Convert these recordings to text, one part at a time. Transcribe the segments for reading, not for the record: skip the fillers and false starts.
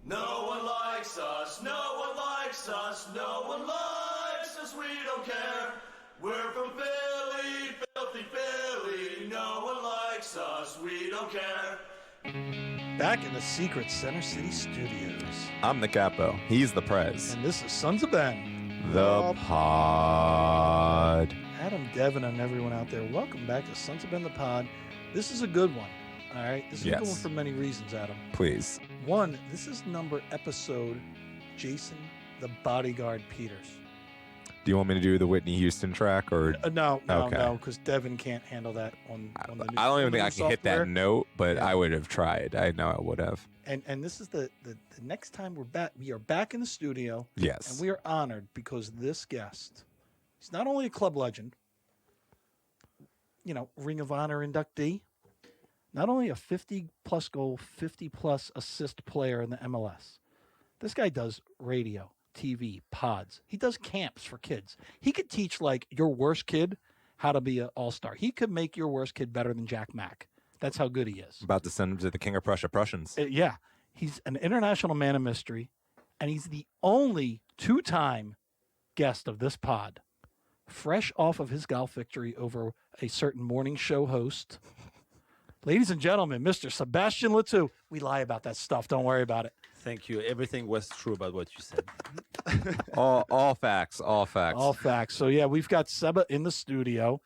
No one likes us, no one likes us, no one likes us, we don't care. We're from Philly, filthy Philly, no one likes us, we don't care. Back in the secret Center City Studios. I'm the capo. He's the prez. And this is Sons of Ben. The pod. Adam, Devin, and everyone out there, welcome back to Sons of Ben the pod. This is a good one. All right? This is a good one for many reasons, Adam. Please. One, this is episode Jason the Bodyguard Peters. Do you want me to do the Whitney Houston track or no, because Devin can't handle that on the new I don't even think I can hit that note, but yeah. I would have tried. I know I would have. And this is the next time we're back. We are back in the studio. Yes. And we are honored because this guest, he's not only a club legend, Ring of Honor inductee, not only a 50-plus goal, 50-plus assist player in the MLS. This guy does radio, TV, pods. He does camps for kids. He could teach, your worst kid how to be an all-star. He could make your worst kid better than Jack Mack. That's how good he is. About to send him to the King of Prussia Prussians. Yeah. He's an international man of mystery, and he's the only two-time guest of this pod, fresh off of his golf victory over a certain morning show host. Ladies and gentlemen, Mr. Sébastien Toux. We lie about that stuff. Don't worry about it. Thank you. Everything was true about what you said. all facts. All facts. So, yeah, we've got Seba in the studio,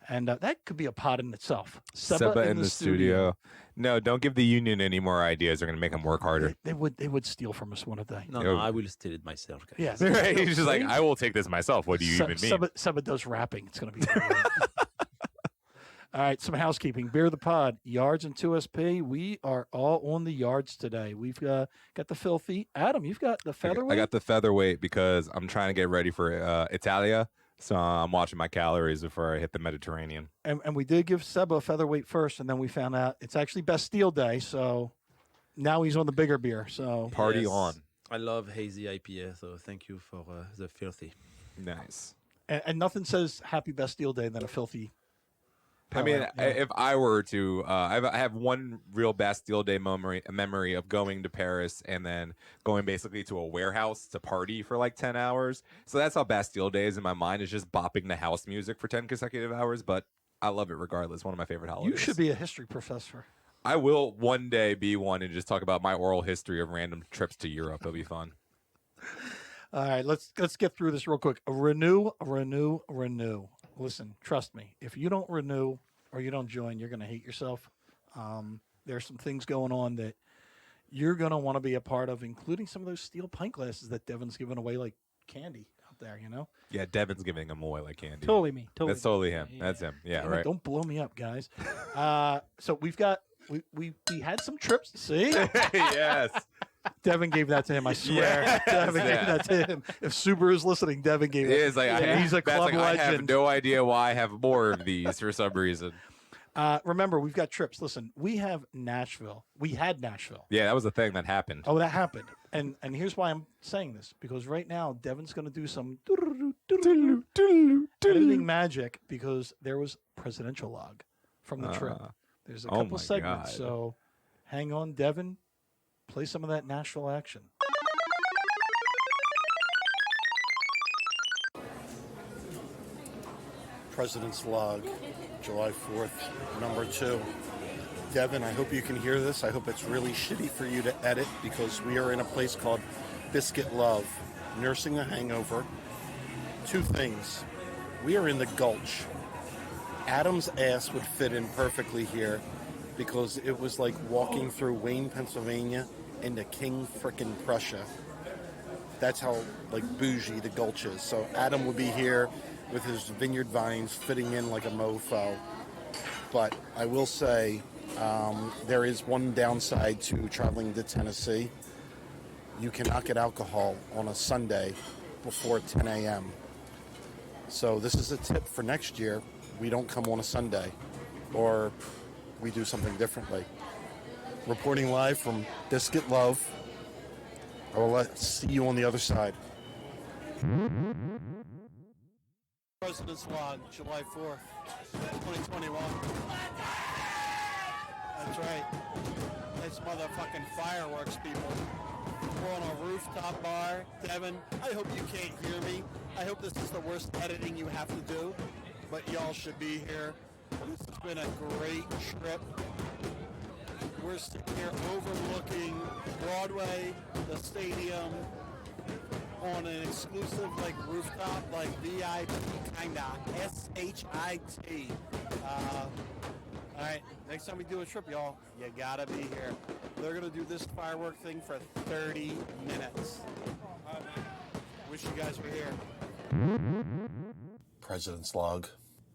and that could be a pod in itself. Seba in the studio. No, don't give the union any more ideas. They're going to make them work harder. They would steal from us, wouldn't they? No, I will steal it myself, guys. Yes. Right. He's just like, I will take this myself. What do you even mean? Seba does rapping. It's going to be All right, some housekeeping. Beer the pod, yards and 2SP. We are all on the yards today. We've got the filthy. Adam, you've got the featherweight? I got the featherweight because I'm trying to get ready for Italia. So I'm watching my calories before I hit the Mediterranean. And we did give Seba a featherweight first, and then we found out it's actually Bastille Day. So now he's on the bigger beer. So Party on. I love hazy IPA, so thank you for the filthy. Nice. And nothing says Happy Bastille Day than a filthy. If I were to, I have one real Bastille Day memory of going to Paris and then going basically to a warehouse to party for 10 hours. So that's how Bastille Day is in my mind. It's just bopping the house music for 10 consecutive hours, but I love it regardless. One of my favorite holidays. You should be a history professor. I will one day be one and just talk about my oral history of random trips to Europe. It'll be fun. All right, let's get through this real quick. Renew. Listen, trust me. If you don't renew or you don't join, you're going to hate yourself. There's some things going on that you're going to want to be a part of, including some of those steel pint glasses that Devin's giving away like candy out there, Yeah, Devin's giving them away like candy. Totally me. That's totally him. Yeah. That's him. Yeah, right. Don't blow me up, guys. So we had some trips. See? Yes. Devin gave that to him, I swear. Yes, Devin gave that to him. If Subaru's listening, Devin gave it. He's a club legend. I have no idea why I have more of these for some reason. Remember, we've got trips. Listen, we have Nashville. We had Nashville. Yeah, that was the thing that happened. Oh, that happened. And here's why I'm saying this. Because right now, Devin's going to do some editing magic because there was presidential log from the trip. There's a couple segments. God. So hang on, Devin. Play some of that Nashville action. President's Log, July 4th, number 2. Devin, I hope you can hear this. I hope it's really shitty for you to edit because we are in a place called Biscuit Love, nursing a hangover. Two things. We are in the Gulch. Adam's ass would fit in perfectly here because it was like walking through Wayne, Pennsylvania into King frickin' Prussia. That's how bougie the Gulch is. So Adam would be here with his vineyard vines fitting in like a mofo. But I will say there is one downside to traveling to Tennessee. You cannot get alcohol on a Sunday before 10 a.m. So this is a tip for next year. We don't come on a Sunday, or we do something differently. Reporting live from Biscuit Love. I will see you on the other side. President's Log, July 4th, 2021. That's right. It's motherfucking fireworks, people. We're on a rooftop bar. Devin, I hope you can't hear me. I hope this is the worst editing you have to do, but y'all should be here. This has been a great trip. We're sitting here overlooking Broadway, the stadium, on an exclusive rooftop, VIP kinda, SHIT. All right, next time we do a trip, y'all, you gotta be here. They're gonna do this firework thing for 30 minutes. Wish you guys were here. President's Log,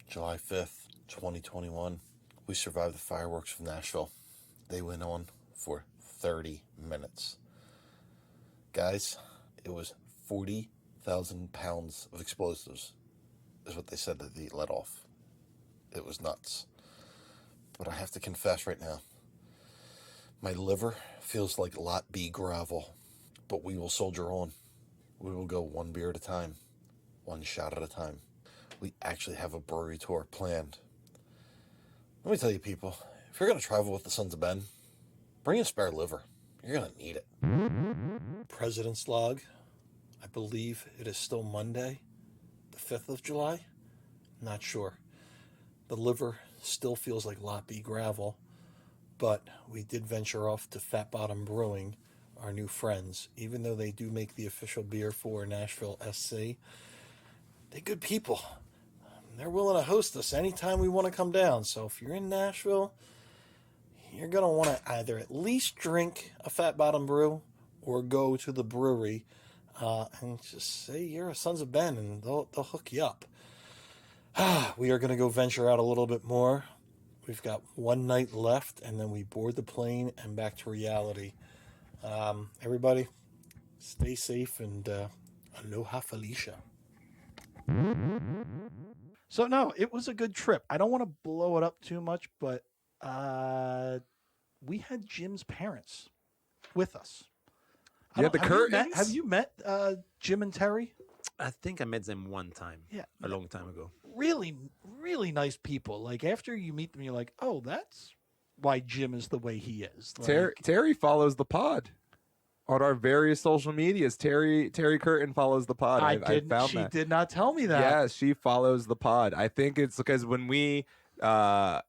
July 5th, 2021. We survived the fireworks from Nashville. They went on for 30 minutes. Guys, it was 40,000 pounds of explosives, is what they said that they let off. It was nuts. But I have to confess right now, my liver feels like Lot B gravel, but we will soldier on. We will go one beer at a time, one shot at a time. We actually have a brewery tour planned. Let me tell you, people, if you're going to travel with the Sons of Ben, bring a spare liver. You're going to need it. President's Log, I believe it is still Monday, the 5th of July. Not sure. The liver still feels like Lot B gravel, but we did venture off to Fat Bottom Brewing, our new friends. Even though they do make the official beer for Nashville SC, they're good people. They're willing to host us anytime we want to come down. So if you're in Nashville, you're going to want to either at least drink a Fat Bottom Brew or go to the brewery and just say you're a Sons of Ben, and they'll hook you up. We are going to go venture out a little bit more. We've got one night left, and then we board the plane and back to reality. Everybody, stay safe, and aloha Felicia. So, no, it was a good trip. I don't want to blow it up too much, but we had Jim's parents with us. You had the curtains? Have you met Jim and Terry? I think I met them one time. Yeah. A long time ago. Really, really nice people. Like, after you meet them, you're like, oh, that's why Jim is the way he is. Like, Terry follows the pod on our various social medias. Terry Curtin follows the pod. I found she that. did not tell me that. Yeah, she follows the pod. I think it's because when we had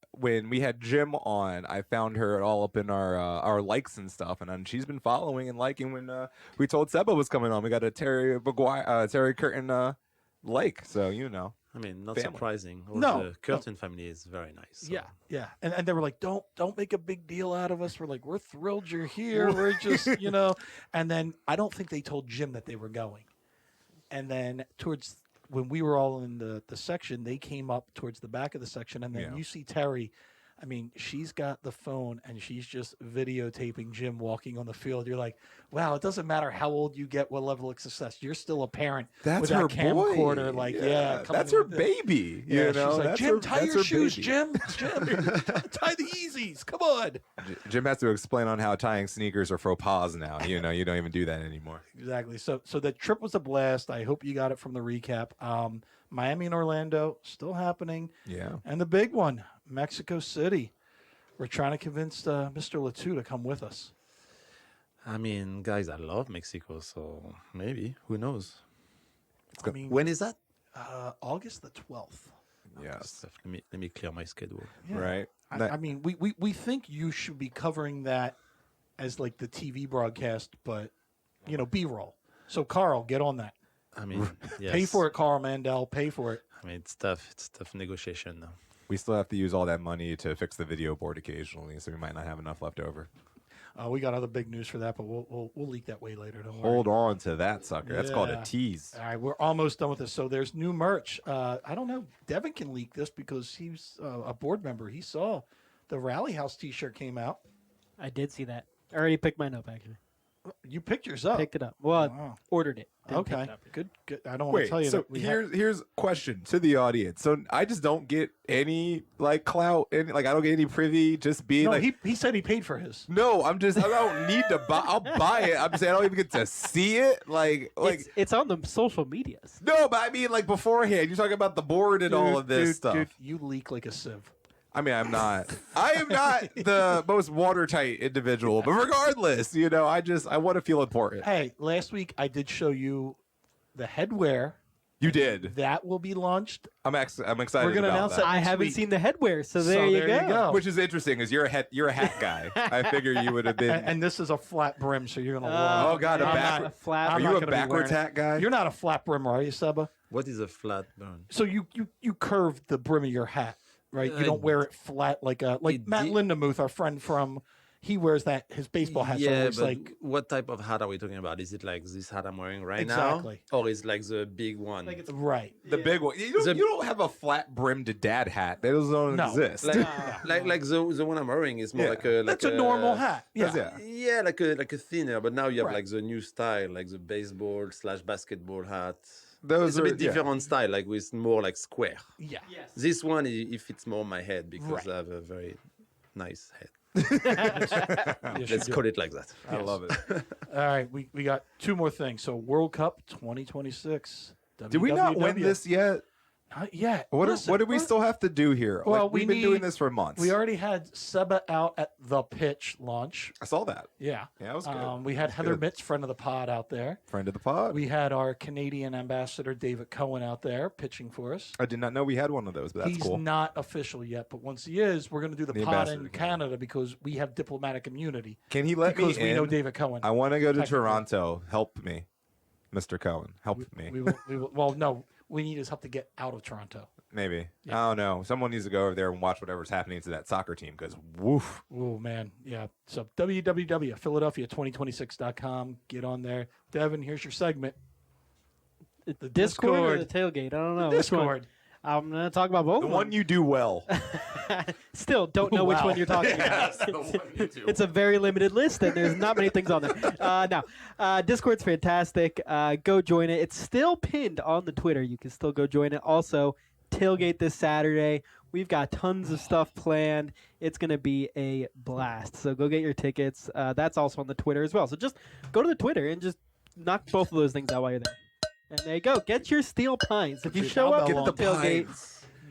Jim on, I found her all up in our likes and stuff, and she's been following and liking when we told Seba was coming on. We got a Terry Curtin like, so you know. I mean, not Family. surprising. The Curtin family is very nice. So. Yeah. And they were like, don't make a big deal out of us. We're like, we're thrilled you're here. We're just, And then I don't think they told Jim that they were going. And then when we were all in the section, they came up towards the back of the section, and then you see Terry. I mean, she's got the phone, and she's just videotaping Jim walking on the field. You're like, wow, it doesn't matter how old you get, what level of success. You're still a parent. That's with her that camcorder. boy. Like, that's her baby. You know, she's like, Jim, tie your shoes, baby. Jim. Jim, tie the Yeezys. Come on. Jim has to explain on how tying sneakers are faux pas now. You know, you don't even do that anymore. Exactly. So the trip was a blast. I hope you got it from the recap. Miami and Orlando still happening. Yeah. And the big one, Mexico City. We're trying to convince Mr. Latu to come with us. I mean, guys, I love Mexico, so maybe. Who knows? When is that? August the 12th. Yes. Let me clear my schedule. Yeah. Right. I mean, we think you should be covering that as like the TV broadcast, but, B-roll. So, Carl, get on that. I mean, yes. Pay for it, Carl Mandel. Pay for it. I mean, it's tough. It's tough negotiation now. We still have to use all that money to fix the video board occasionally, so we might not have enough left over. We got other big news for that, but we'll leak that way later. Don't worry. Hold on to that sucker. That's called a tease. All right, we're almost done with this. So there's new merch. I don't know. Devin can leak this because he's a board member. He saw the Rally House T-shirt came out. I did see that. I already picked mine up, actually. You picked yours up. Picked it up. Well, Wow. I ordered it. Didn't pick Okay, it up. good. I don't want to tell you. So that we here's question to the audience. So I just don't get any clout, I don't get any privy. Just being No, he said he paid for his. No, I don't need to buy. I'll buy it. I'm saying I don't even get to see it. It's on the social medias. No, but I mean beforehand. You're talking about the board and all of this stuff. Dude, you leak like a sieve. I mean, I am not the most watertight individual, but regardless, I want to feel important. Hey, last week I did show you the headwear. You did. That will be launched. I'm excited. We're gonna announce that. I next haven't week. seen the headwear, so there you go. Which is interesting, because you're a hat guy. I figure you would have been. And this is a flat brim, so you're gonna love. Oh God, a flat. Are you a backwards hat guy? You're not a flat brimmer, are you, Seba? What is a flat brim? So you curve the brim of your hat, right? You don't wear it flat like Matt Lindemuth, our friend from. He wears his baseball hat's always but like. what type of hat are we talking about? Is it like this hat I'm wearing right Exactly. now? Or is like the big one? Right. The big one. You don't have a flat brimmed dad hat. Those don't exist. Like the one I'm wearing is more like a That's a normal hat. Yeah. Yeah, like a thinner. But now you have like the new style, like the baseball/basketball hat. Those it's are a bit different style, like with more like square. Yeah. Yes. This one, it fits more my head because I have a very nice head. Yes, Let's call it like that. I love it. All right, we got two more things. So World Cup 2026. Did we not win this yet? Not yet. What do we still have to do here? Well, we've been doing this for months. We already had Seba out at the pitch launch. I saw that. Yeah. Yeah, it was good. We had Heather Mitz, friend of the pod, out there. Friend of the pod. We had our Canadian ambassador, David Cohen, out there pitching for us. I did not know we had one of those, but that's He's cool. not official yet, but once he is, we're going to do the pod ambassador in can. Canada because we have diplomatic immunity. Can he let me Because we in? know David Cohen. I want to go to Technically. Toronto. Help me, Mr. Cohen. Help me. We will, well, no, we need his help to get out of Toronto. Maybe. I don't know. Someone needs to go over there and watch whatever's happening to that soccer team because woof. Oh, man. Yeah. So www.philadelphia2026.com. Get on there. Devin, here's your segment. The Discord or the tailgate? I don't know. Which one? Discord. I'm going to talk about both The of one them. you do well. Still don't know which Wow. one you're talking about. It's a very limited list, and there's not many things on there. Discord's fantastic. Go join it. It's still pinned on the Twitter. You can still go join it. Also, tailgate this Saturday. We've got tons of stuff planned. It's going to be a blast. So go get your tickets. That's also on the Twitter as well. So just go to the Twitter and just knock both of those things out while you're there. And there you go. Get your steel pints. If you show up cowbell at the tailgate,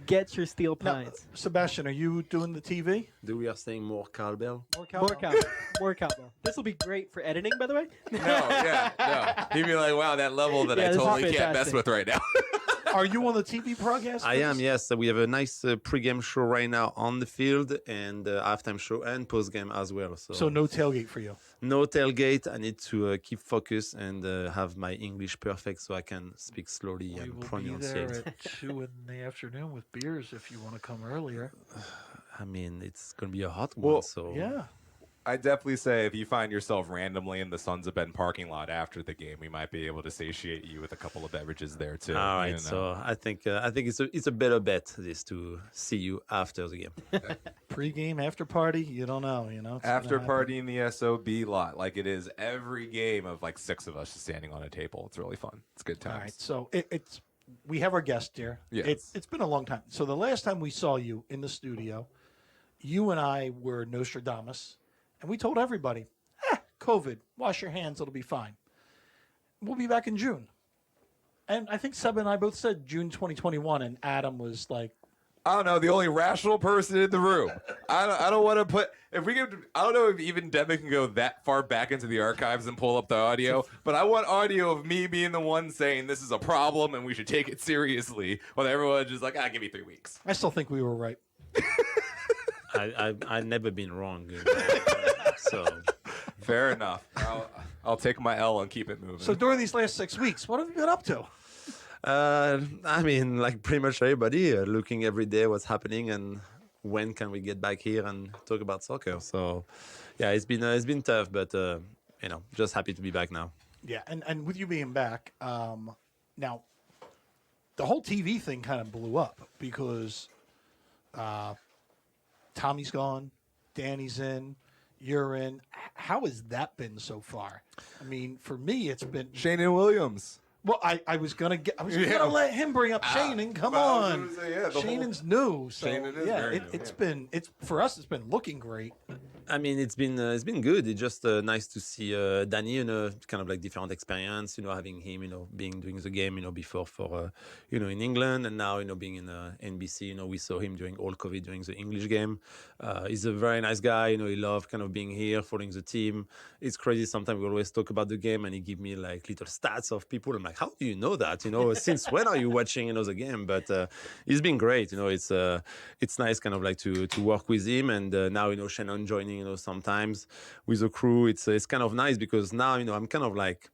get your steel Now, pints. Sebastian, are you doing the TV? We are saying more cowbell. More cowbell. More cowbell. This will be great for editing, by the way. No. He'd be like, wow, that level that Yeah, I this is totally can't mess fantastic. with right now. Are you on the TV broadcast? I am, yes. We have a nice pre-game show right now on the field and halftime show and post-game as well. So no tailgate for you. No tailgate. I need to keep focus and have my English perfect so I can speak slowly We and will be pronunciate. there at 2 in the afternoon with beers if you want to come earlier. I mean, it's going to be a hot one. Well, so Yeah. I definitely say if you find yourself randomly in the Sons of Ben parking lot after the game, we might be able to satiate you with a couple of beverages there too. All right, so I think it's a better bet this to see you after the game. Pre-game, after party, you don't know. It's gonna after happen. party in the SOB lot, like it is every game of like 6 of us standing on a table. It's really fun. It's good times. All right, so it's we have our guest here. Yes. It's been a long time. So the last time we saw you in the studio, you and I were Nostradamus, and we told everybody, COVID, wash your hands, it'll be fine. We'll be back in June. And I think Seb and I both said June 2021, and Adam was like, I don't know, the only rational person in the room. I don't want to put if we could. I don't know if even Devin can go that far back into the archives and pull up the audio, but I want audio of me being the one saying this is a problem and we should take it seriously, while everyone's just like, give me 3 weeks. I still think we were right. I've never been wrong. So Fair enough. I'll take my L and keep it moving. So during these last 6 weeks, what have you been up to? I mean, like pretty much everybody, looking every day what's happening and when can we get back here and talk about soccer. So, yeah, it's been tough, but just happy to be back now. Yeah, and with you being back, now the whole TV thing kind of blew up because Tommy's gone, Danny's in, you're in. How has that been so far? I mean, for me, it's been Shane and Williams. Well, I was gonna let him bring up Shannon. Come on, Shannon's new. So Shannon is very new, it's been for us. It's been looking great. I mean, it's been good. It's just nice to see Danny, kind of like different experience, having him, being doing the game, before for, in England, and now, being in NBC, we saw him during all COVID during the English game. He's a very nice guy, he loves kind of being here, following the team. It's crazy. Sometimes we always talk about the game, and he give me like little stats of people. I'm like, how do you know that? Since when are you watching, the game? But he's been great. It's nice kind of like to work with him, and now Shannon joining sometimes with the crew. It's kind of nice because now I'm kind of like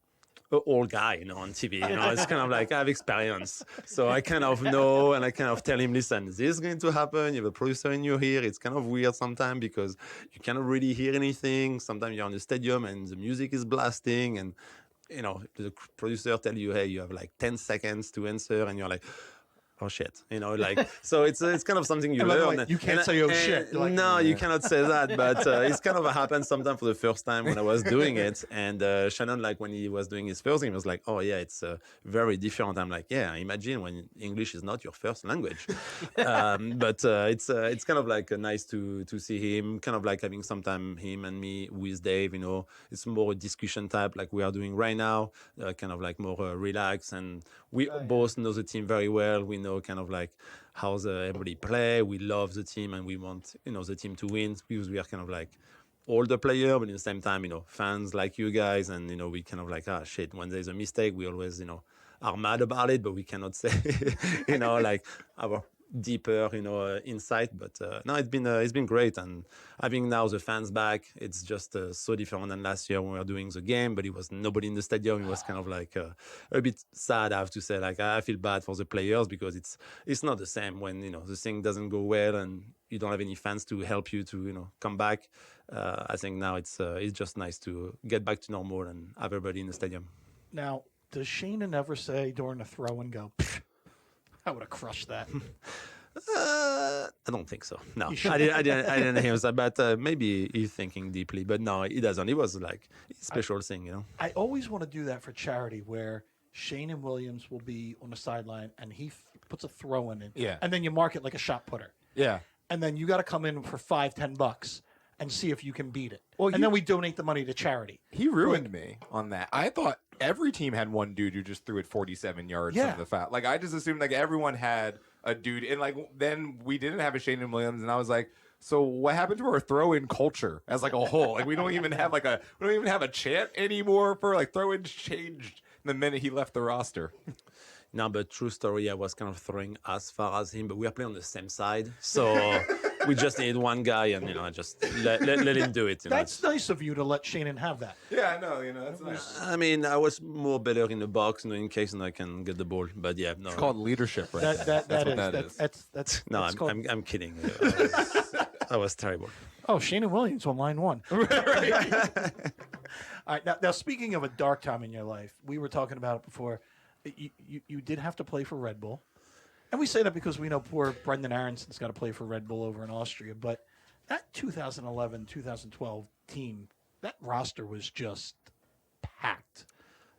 an old guy on TV. It's kind of like I have experience, so I kind of know, and I kind of tell him, listen, this is going to happen. You have a producer in your ear. It's kind of weird sometimes because you cannot really hear anything. Sometimes you're in the stadium and the music is blasting, and the producer tell you, hey, you have like 10 seconds to answer, and you're like, oh shit, so it's kind of something you learn. You can't say shit. No, you cannot say that, but it's kind of happened sometimes for the first time when I was doing it. And Shannon, like when he was doing his first game, he was like, oh yeah, it's very different. I'm like, yeah, imagine when English is not your first language. But it's kind of like nice to see him, kind of like having sometime him and me with Dave. It's more a discussion type like we are doing right now, kind of like more relaxed, and we both know the team very well. We know kind of like how everybody play. We love the team, and we want the team to win because we are kind of like older player, but at the same time fans like you guys, and we kind of like shit, when there's a mistake we always are mad about it, but we cannot say like our deeper insight. But no, it's been great, and having now the fans back, it's just so different than last year when we were doing the game, but it was nobody in the stadium. It was kind of like a bit sad, I have to say. Like I feel bad for the players because it's not the same when the thing doesn't go well and you don't have any fans to help you to come back. I think now it's just nice to get back to normal and have everybody in the stadium. Now, does Shannon ever say during a throw and go, I would have crushed that? I don't think so. No, I didn't hear that, but maybe he's thinking deeply. But no, he doesn't. It was like a special thing, I always want to do that for charity, where Shannon Williams will be on the sideline and he puts a throw in, and then you mark it like a shot putter, and then you got to come in for $5-10 and see if you can beat it. And then we donate the money to charity. He ruined me on that. I thought every team had one dude who just threw it 47 yards from the foul. Like I just assumed like everyone had a dude, and like then we didn't have a Shannon Williams, and I was like, so what happened to our throw-in culture as like a whole? Like we don't even have a chant anymore for like throw-ins changed the minute he left the roster. No, but true story, I was kind of throwing as far as him, but we are playing on the same side, so we just need one guy, and just let him do it. That's nice of you to let Shannon have that. Yeah, I know. That's nice. I mean, I was more better in the box, in case I can get the ball. But yeah, no. It's called leadership, right? That's I'm kidding. I was terrible. Oh, Shannon Williams on line one. All right, now speaking of a dark time in your life, we were talking about it before. You did have to play for Red Bull. And we say that because we know poor Brendan Aronson's got to play for Red Bull over in Austria. But that 2011, 2012 team, that roster was just packed.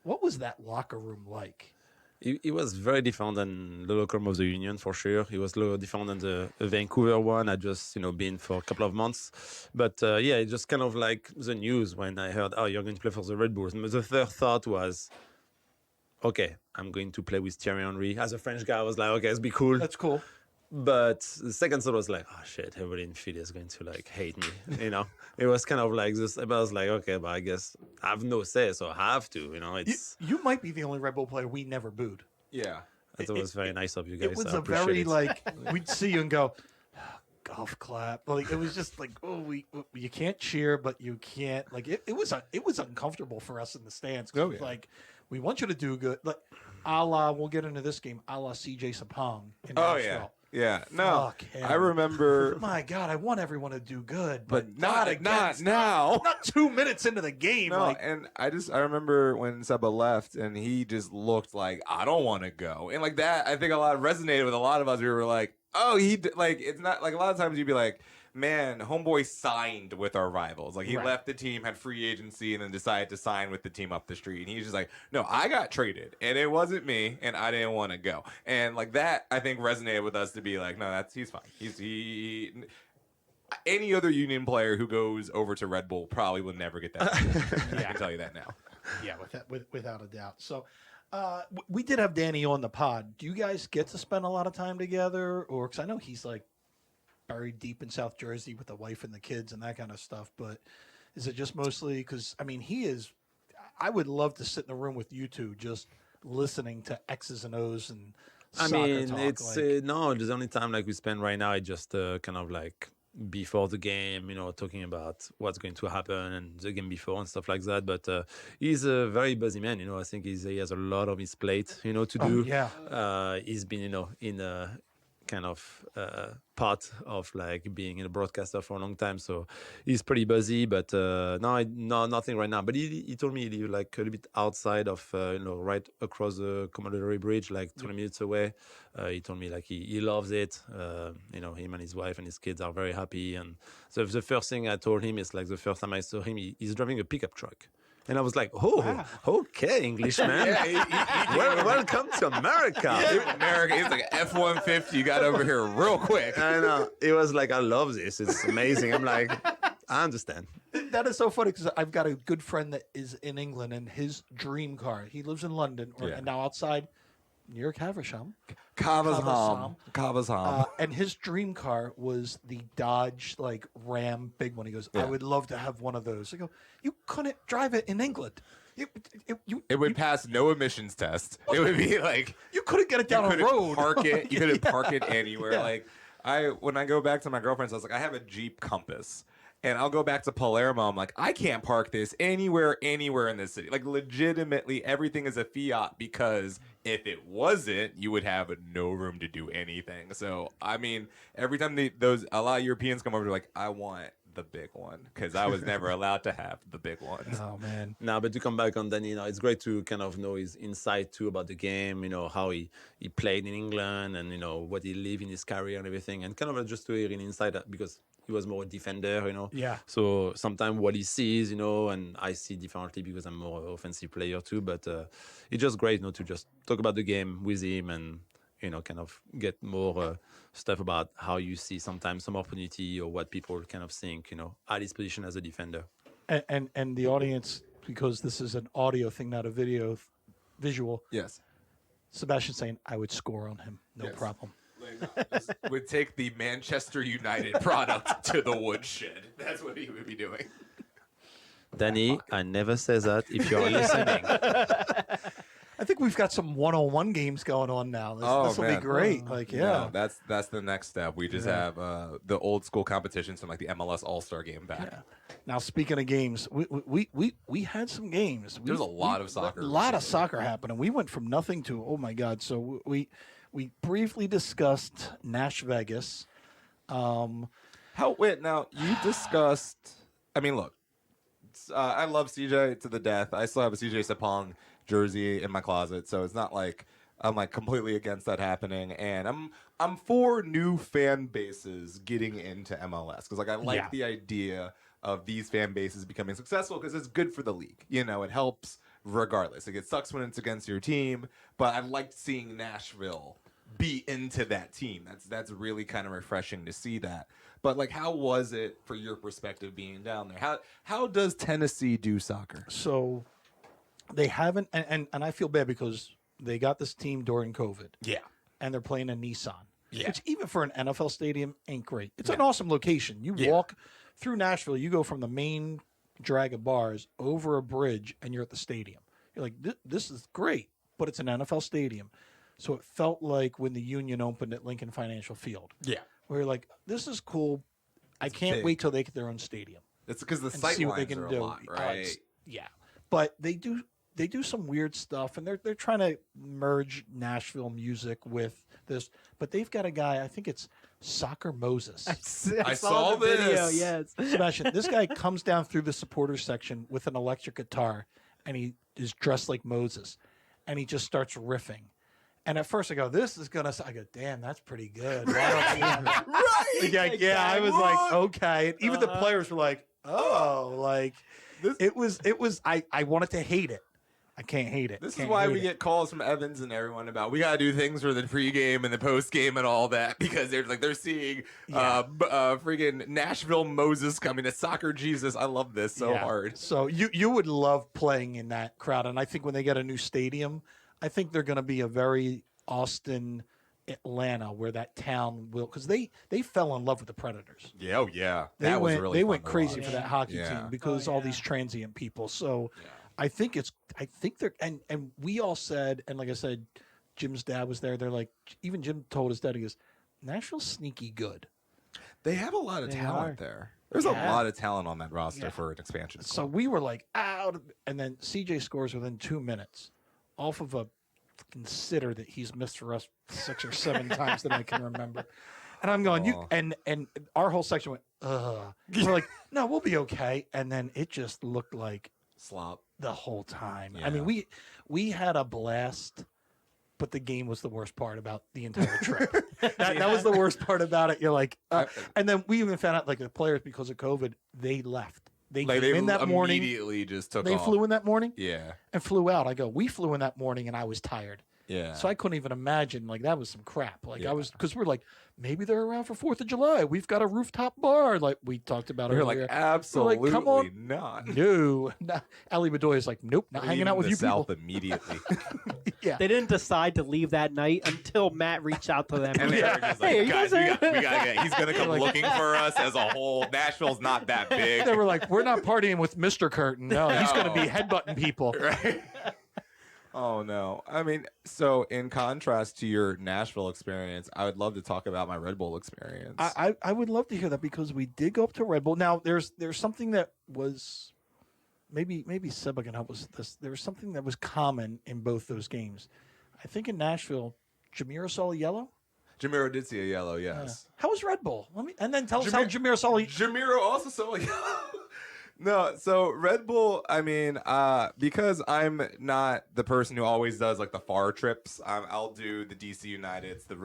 What was that locker room like? It was very different than the locker room of the Union, for sure. It was a little different than the Vancouver one. I just, been for a couple of months. But, yeah, it just kind of like the news when I heard, oh, you're going to play for the Red Bulls. The first thought was, okay, I'm going to play with Thierry Henry. As a French guy, I was like, okay, it's be cool. That's cool. But the second thought was like, oh shit, everybody in Philly is going to like hate me. It was kind of like this. But I was like, okay, but I guess I have no say, so I have to. It's you might be the only Red Bull player we never booed. Yeah, that was very nice of you guys. It was a very we'd see you and go, golf clap. Like it was just like, oh, you can't cheer, but you can't like it was uncomfortable for us in the stands. Like we want you to do good, like a la, we'll get into this game, a la CJ Sapong in Nashville. Yeah, no, I remember. My God, I want everyone to do good, but not now. Not 2 minutes into the game. No, and I remember when Seba left, and he just looked like, I don't want to go, and like that. I think resonated with a lot of us. We were like, oh, it's not like a lot of times you'd be like, man, homeboy signed with our rivals. Like, he Right. left the team, had free agency, and then decided to sign with the team up the street. And he's just like, no, I got traded, and it wasn't me, and I didn't want to go. And like that, I think resonated with us to be like, no, he's fine. Any other Union player who goes over to Red Bull probably will never get that. I can tell you that now. Yeah, without a doubt. So, we did have Danny on the pod. Do you guys get to spend a lot of time together, or because I know he's like buried deep in South Jersey with the wife and the kids and that kind of stuff? But is it just mostly because he is? I would love to sit in a room with you two, just listening to X's and O's and. Soccer talk, it's no. The only time like we spend right now, it's just kind of like before the game, talking about what's going to happen and the game before and stuff like that. But he's a very busy man. I think he has a lot on his plate, to do. Yeah. He's been, in a kind of part of like being a broadcaster for a long time, so he's pretty busy. But no, nothing right now. But he told me he live like a little bit outside of right across the Commodore Bridge, like 20 minutes away. He told me like he loves it. Him and his wife and his kids are very happy. And so the first thing I told him is like the first time I saw him, he's driving a pickup truck. And I was like, okay, Englishman. Welcome to America. America, it's like F-150 you got over here real quick. I know. It was like, I love this. It's amazing. I'm like, I understand. That is so funny because I've got a good friend that is in England, and his dream car, he lives in London, and now outside near Caversham. Caversham. And his dream car was the Dodge like Ram big one. He goes, I would love to have one of those. I go, you couldn't drive it in England. It would pass no emissions test. It would be like you couldn't get it down a road. You couldn't park it anywhere. Yeah. Like when I go back to my girlfriend's house, like I have a Jeep Compass. And I'll go back to Palermo. I'm like, I can't park this anywhere in this city. Like, legitimately, everything is a Fiat because if it wasn't, you would have no room to do anything. So, every time a lot of Europeans come over, they're like, I want the big one because I was never allowed to have the big one. Oh, man. No, but to come back on Danny, it's great to kind of know his insight too about the game, how he played in England and, what he lived in his career and everything. And kind of just to hear an insight because he was more a defender, Yeah. So sometimes what he sees, and I see differently because I'm more offensive player too. But it's just great, to just talk about the game with him and, kind of get more stuff about how you see sometimes some opportunity or what people kind of think, at his position as a defender. And the audience, because this is an audio thing, not a visual. Yes. Sébastien saying, I would score on him. No problem. Would take the Manchester United product to the woodshed. That's what he would be doing. Danny, I never say that if you're listening. I think we've got some one-on-one games going on now. This will be great. No, that's the next step. We just have the old school competitions from like the MLS All-Star game back. Yeah. Now, speaking of games, we had some games. There's a lot of soccer. A lot of soccer happening. We went from nothing to, oh my God. So we briefly discussed Nash Vegas. Now you discussed. Look, I love CJ to the death. I still have a CJ Sapong jersey in my closet, so it's not like I'm like completely against that happening. And I'm for new fan bases getting into MLS because like I like the idea of these fan bases becoming successful because it's good for the league. It helps regardless. Like, it sucks when it's against your team, but I liked seeing Nashville be into that team. That's really kind of refreshing to see that. But like, how was it for your perspective being down there? How does Tennessee do soccer? So they haven't, and I feel bad because they got this team during COVID. Yeah. And they're playing in Nissan. Yeah. Which even for an NFL stadium ain't great. It's an awesome location. You walk through Nashville, you go from the main drag of bars over a bridge and you're at the stadium. You're like, this is great, but it's an NFL stadium. So it felt like when the Union opened at Lincoln Financial Field. Yeah. Where you're like, this is cool. I can't wait till they get their own stadium. It's because the and sight see what they lines can are do. a lot, right? Yeah. But they do some weird stuff, and they're trying to merge Nashville music with this. But they've got a guy, I think it's Soccer Moses. I saw the this. video, yes. Sébastien, this guy comes down through the supporters section with an electric guitar, and he is dressed like Moses, and he just starts riffing. And at first I go, this is going to... I go, damn, that's pretty good. Right. Yeah, I was like, okay. And even the players were like, oh, like it was. I wanted to hate it. I can't hate it. This Can't is why hate we it. get calls from Evans and everyone about we gotta do things for the pregame and the postgame and all that because they're seeing freaking Nashville Moses coming to soccer Jesus. I love this so hard. So you would love playing in that crowd, and I think when they get a new stadium, I think they're going to be a very Austin, Atlanta, where that town will because they fell in love with the Predators. Yeah, oh yeah, They was went crazy for that hockey Yeah. team because all these transient people. So I think they're and we all said, and like I said, Jim's dad was there. They're like, even Jim told his dad, he goes, Nashville's sneaky good. They have a lot of talent there. There's a lot of talent on that roster for an expansion. So we were like out, and then CJ scores within 2 minutes off of a consider that he's missed for us 6 or 7 times that I can remember. And I'm going, you and our whole section went, ugh. We're like, no, we'll be okay. And then it just looked like slop the whole time. Yeah. I mean, we had a blast, but the game was the worst part about the entire trip. that was the worst part about it. You're like, and then we even found out like the players because of COVID, they left. They came in that morning. Immediately just took They off. flew in that morning. Yeah. And flew out. I go, we flew in that morning, and I was tired. Yeah. So I couldn't even imagine. Like that was some crap. Like I was because we're like maybe they're around for 4th of July. We've got a rooftop bar like we talked about We're earlier. like absolutely We're like, come on. not. No, Ali Bedoya's like nope, not hanging out with you South people. immediately. Yeah, They didn't decide to leave that night until Matt reached out to them. And they were just like, Hey, are you guys, guys we gotta get. He's gonna come looking for us as a whole. Nashville's not that big. they were like we're not partying with Mr. Curtin. No, he's going to be headbutting people. Right? Oh no! I mean, so in contrast to your Nashville experience, I would love to talk about my Red Bull experience. I would love to hear that because we did go up to Red Bull. Now there's something that was maybe Seba can help us with this. There was something that was common in both those games. I think in Nashville, Jameer saw a yellow. Jamiro did see a yellow, yes. How was Red Bull? And then tell us how Jameer saw a Jamiro also saw a yellow. No, so Red Bull, I mean, because I'm not the person who always does like the far trips, I'll do the DC Uniteds, the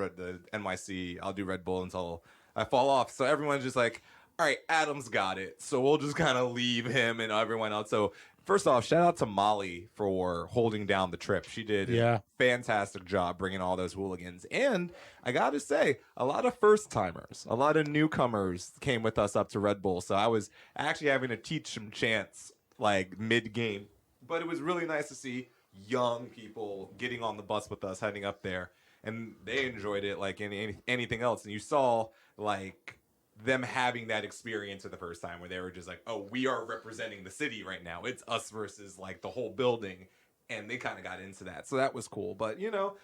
NYC, I'll do Red Bull until I fall off. So everyone's just like, all right, Adam's got it. So we'll just kind of leave him and everyone else. So first off, shout out to Molly for holding down the trip. She did a fantastic job bringing all those hooligans. And I got to say, a lot of first-timers, a lot of newcomers came with us up to Red Bull. So I was actually having to teach some chants like mid-game. But it was really nice to see young people getting on the bus with us heading up there. And they enjoyed it like anything else. And you saw like them having that experience for the first time where they were just like, oh, we are representing the city right now. It's us versus like the whole building. And they kind of got into that. So that was cool. But, you know,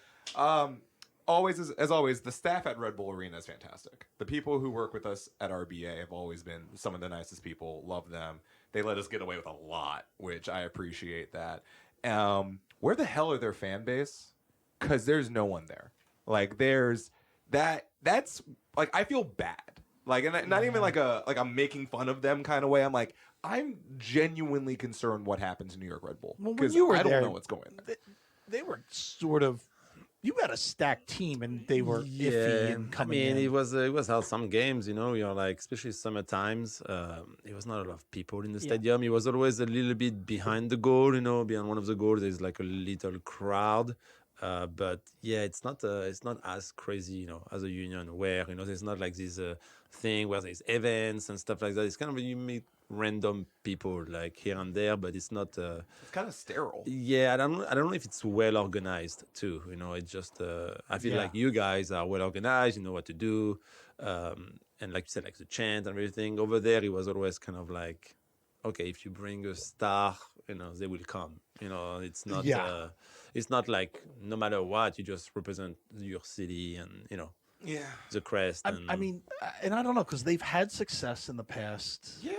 always, as always, the staff at Red Bull Arena is fantastic. The people who work with us at RBA have always been some of the nicest people. Love them. They let us get away with a lot, which I appreciate that. Where the hell are their fan base? Because there's no one there. Like, there's that's like, I feel bad. Like, and not even like I'm making fun of them kind of way. I'm like, I'm genuinely concerned what happens in New York Red Bull because I don't know what's going on. They were sort of. You had a stacked team, and they were iffy and coming in. It was how some games, you know, you're like, especially summer times, it was not a lot of people in the stadium. It was always a little bit behind the goal, you know, behind one of the goals. There's like a little crowd. But yeah, it's not as crazy, you know, as a union where, you know, there's not like this thing where there's events and stuff like that. It's kind of, you meet random people like here and there, but it's not. It's kind of sterile. Yeah, I don't know if it's well organized too. You know, it's just. I feel like you guys are well organized. You know what to do, and like you said, like the chant and everything. Over there, it was always kind of like, okay, if you bring a star, you know, they will come. You know, it's not. It's not like no matter what, you just represent your city and, you know, the crest. I mean, and I don't know, because they've had success in the past. Yeah.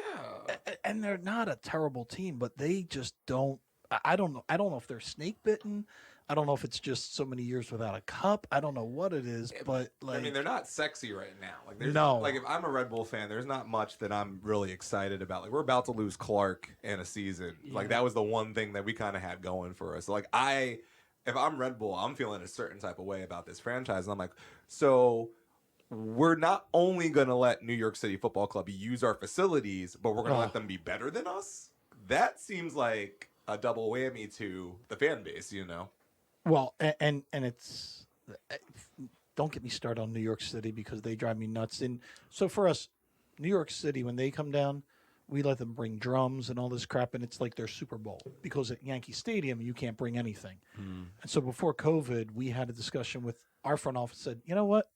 And they're not a terrible team, but they just don't. I don't know. I don't know if they're snake bitten. I don't know if it's just so many years without a cup. I don't know what it is, but like, I mean, they're not sexy right now. Like, there's no. Like, if I'm a Red Bull fan, there's not much that I'm really excited about. Like, we're about to lose Clark in a season. Yeah. Like, that was the one thing that we kind of had going for us. Like, if I'm Red Bull, I'm feeling a certain type of way about this franchise, and I'm like, so we're not only going to let New York City Football Club use our facilities, but we're going to let them be better than us. That seems like a double whammy to the fan base, you know? Well, and it's, don't get me started on New York City because they drive me nuts. And so for us, New York City, when they come down, we let them bring drums and all this crap, and it's like their Super Bowl because at Yankee Stadium you can't bring anything. And so before COVID, we had a discussion with our front office. Said, you know what,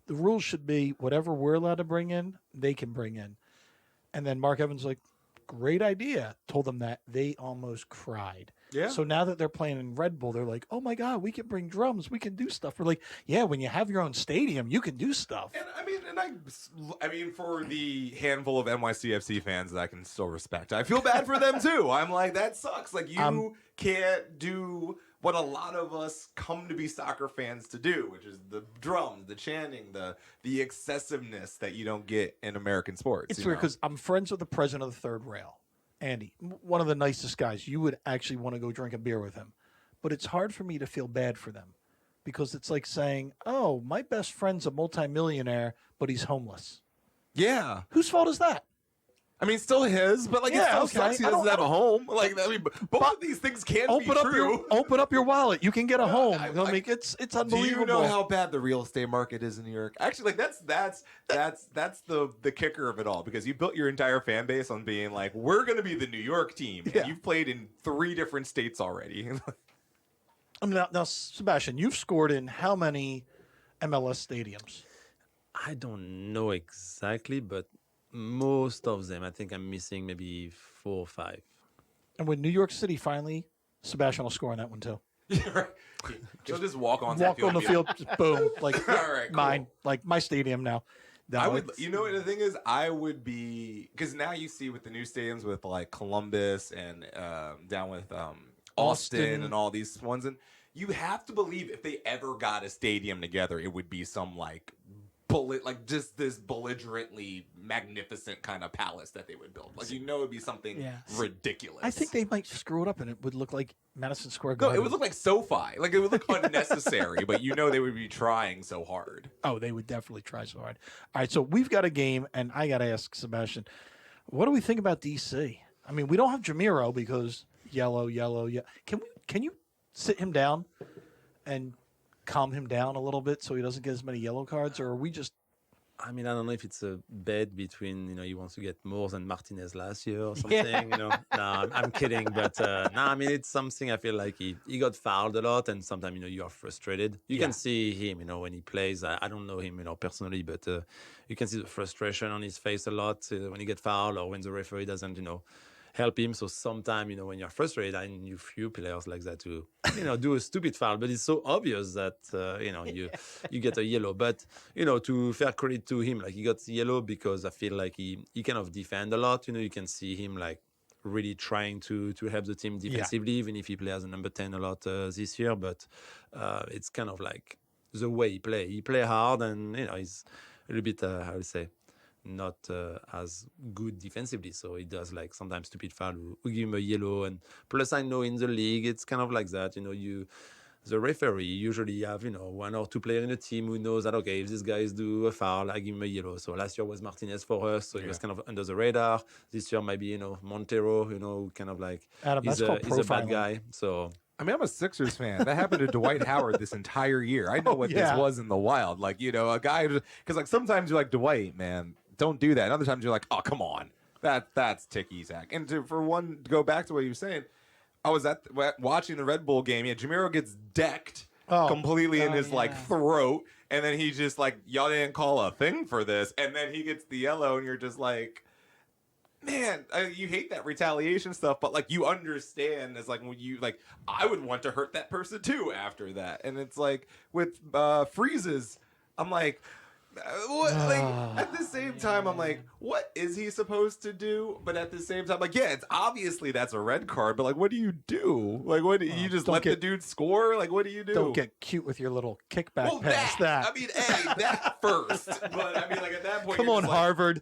the rules should be whatever we're allowed to bring in, they can bring in. And then Mark Evans was like, great idea. Told them that. They almost cried. Yeah. So now that they're playing in Red Bull, they're like, oh my God, we can bring drums. We can do stuff. We're like, yeah, when you have your own stadium, you can do stuff. And I mean, for the handful of NYCFC fans that I can still respect, I feel bad for them too. I'm like, that sucks. Like, you can't do what a lot of us come to be soccer fans to do, which is the drums, the chanting, the excessiveness that you don't get in American sports. It's weird because I'm friends with the president of the Third Rail, Andy, one of the nicest guys. You would actually want to go drink a beer with him. But it's hard for me to feel bad for them because it's like saying, oh, my best friend's a multimillionaire, but he's homeless. Yeah. Whose fault is that? I mean, still his, but like, it still sucks he doesn't have a home. Like, I mean, both of these things can be true. Open up your wallet. You can get a home. I mean, it's unbelievable. Do you know how bad the real estate market is in New York? Actually, like that's the kicker of it all, because you built your entire fan base on being like, we're going to be the New York team. Yeah. And you've played in 3 different states already. I mean, now, Sebastian, you've scored in how many MLS stadiums? I don't know exactly, but most of them. I think I'm missing maybe 4 or 5. And when New York City finally, Sebastian will score on that one too. Yeah, right. He'll just walk on Walk on the field, just boom, like all right, cool. mine, like my stadium now. No, I would, you know what the thing is, I would be, because now you see with the new stadiums with like Columbus and down with Austin and all these ones, and you have to believe if they ever got a stadium together, it would be some like just this belligerently magnificent kind of palace that they would build. Like, you know, it'd be something ridiculous. I think they might screw it up, and it would look like Madison Square No, Garden. it would look like SoFi. Like, it would look unnecessary, but you know they would be trying so hard. Oh, they would definitely try so hard. All right, so we've got a game, and I got to ask Sebastian, what do we think about DC? I mean, we don't have Jamiro because yellow. Can you sit him down and calm him down a little bit so he doesn't get as many yellow cards, or are we just? I mean, I don't know if it's a bet between, you know, he wants to get more than Martinez last year or something, you know. No, I'm kidding. But, no, I mean, it's something I feel like he got fouled a lot, and sometimes, you know, you are frustrated. You can see him, you know, when he plays. I don't know him, you know, personally, but you can see the frustration on his face a lot when he gets fouled or when the referee doesn't, you know, help him. So sometimes, you know, when you're frustrated, I knew few players like that to, you know, do a stupid foul, but it's so obvious that, you know, you get a yellow. But, you know, to fair credit to him, like, he got yellow because I feel like he kind of defend a lot. You know, you can see him like really trying to help the team defensively, even if he plays as a number 10 a lot this year. But it's kind of like the way he play. He play hard, and, you know, he's a little bit, how would say, not as good defensively, so he does like sometimes stupid foul. We give him a yellow, and plus I know in the league it's kind of like that. You know, the referee usually have, you know, 1 or 2 players in the team who knows that, okay, if these guys do a foul, I give him a yellow. So last year was Martinez for us, so he was kind of under the radar. This year maybe, you know, Montero, you know, kind of like Adam, he's a bad guy. So I mean, I'm a Sixers fan. That happened to Dwight Howard this entire year. I know what this was in the wild. Like, you know, a guy, because like sometimes you're like, Dwight, man, don't do that. And other times you're like, oh, come on. That's ticky Zach. And to go back to what you were saying, I was watching the Red Bull game. Yeah, Jamiro gets decked completely in his like throat. And then he just like, y'all didn't call a thing for this. And then he gets the yellow, and you're just like, man, you hate that retaliation stuff, but like you understand as like when you like, I would want to hurt that person too after that. And it's like with freezes, I'm like, what? Like at the same time, I'm like, what is he supposed to do? But at the same time, like, yeah, it's obviously that's a red card, but like, what do you do? Like, what do you just let the dude score? Like, what do you do? Don't get cute with your little kickback pass. I mean, that first. But I mean, like at that point, come on, like, Harvard.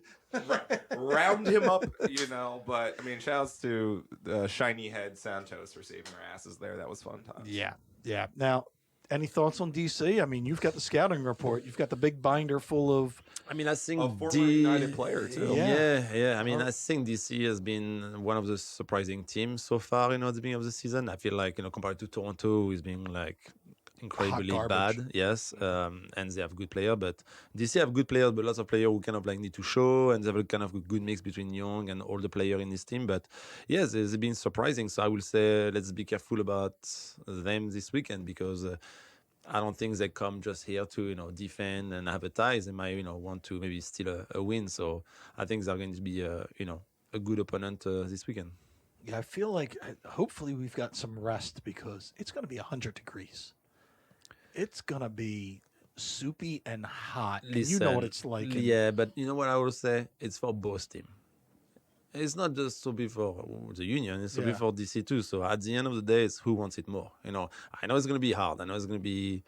round him up, you know. But I mean, shouts to Shiny Head Santos for saving our asses there. That was fun times. Yeah. Now, any thoughts on DC? I mean, you've got the scouting report. You've got the big binder full of. I mean, I think A former United player too. Yeah. I mean, I think DC has been one of the surprising teams so far. At the beginning of the season, I feel like compared to Toronto, who's being like incredibly garbage. bad. Yes, and they have good players, but DC have good players, but lots of players who kind of like need to show, and they have a kind of a good mix between young and older players in this team. But yes, it's been surprising. So I will say let's be careful about them this weekend because. I don't think they come just here to defend and advertise. They might want to maybe steal a win. So I think they're going to be a good opponent this weekend. Yeah, I feel like hopefully we've got some rest because it's going to be 100 degrees. It's going to be soupy and hot. And you know what it's like. Yeah, but you know what I will say? It's for both teams. It's not just to be for the Union, it's to be for DC too. So at the end of the day, it's who wants it more. I know it's going to be hard. I know it's going to be,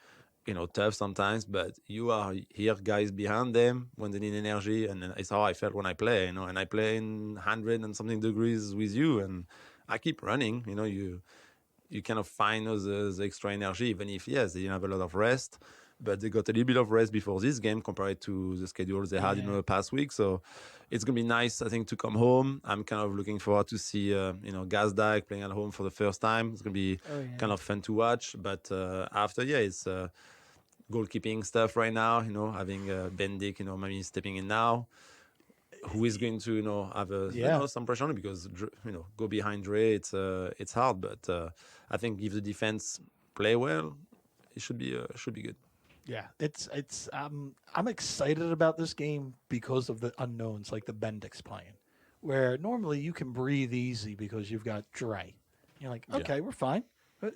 tough sometimes, but you are here, guys, behind them when they need energy. And it's how I felt when I play, and I play in 100 and something degrees with you. And I keep running, you kind of find the extra energy, even if, yes, they didn't have a lot of rest. But they got a little bit of rest before this game compared to the schedules they had in the past week. So it's going to be nice, I think, to come home. I'm kind of looking forward to see, Gazdag playing at home for the first time. It's going to be kind of fun to watch. But after, it's goalkeeping stuff right now, having Bendik, maybe stepping in now. Who is going to, have some pressure on it because, go behind Dre, it's hard. But I think if the defense play well, it should be good. Yeah, it's I'm excited about this game because of the unknowns, like the Bendix playing, where normally you can breathe easy because you've got Dre. You're like, okay, we're fine.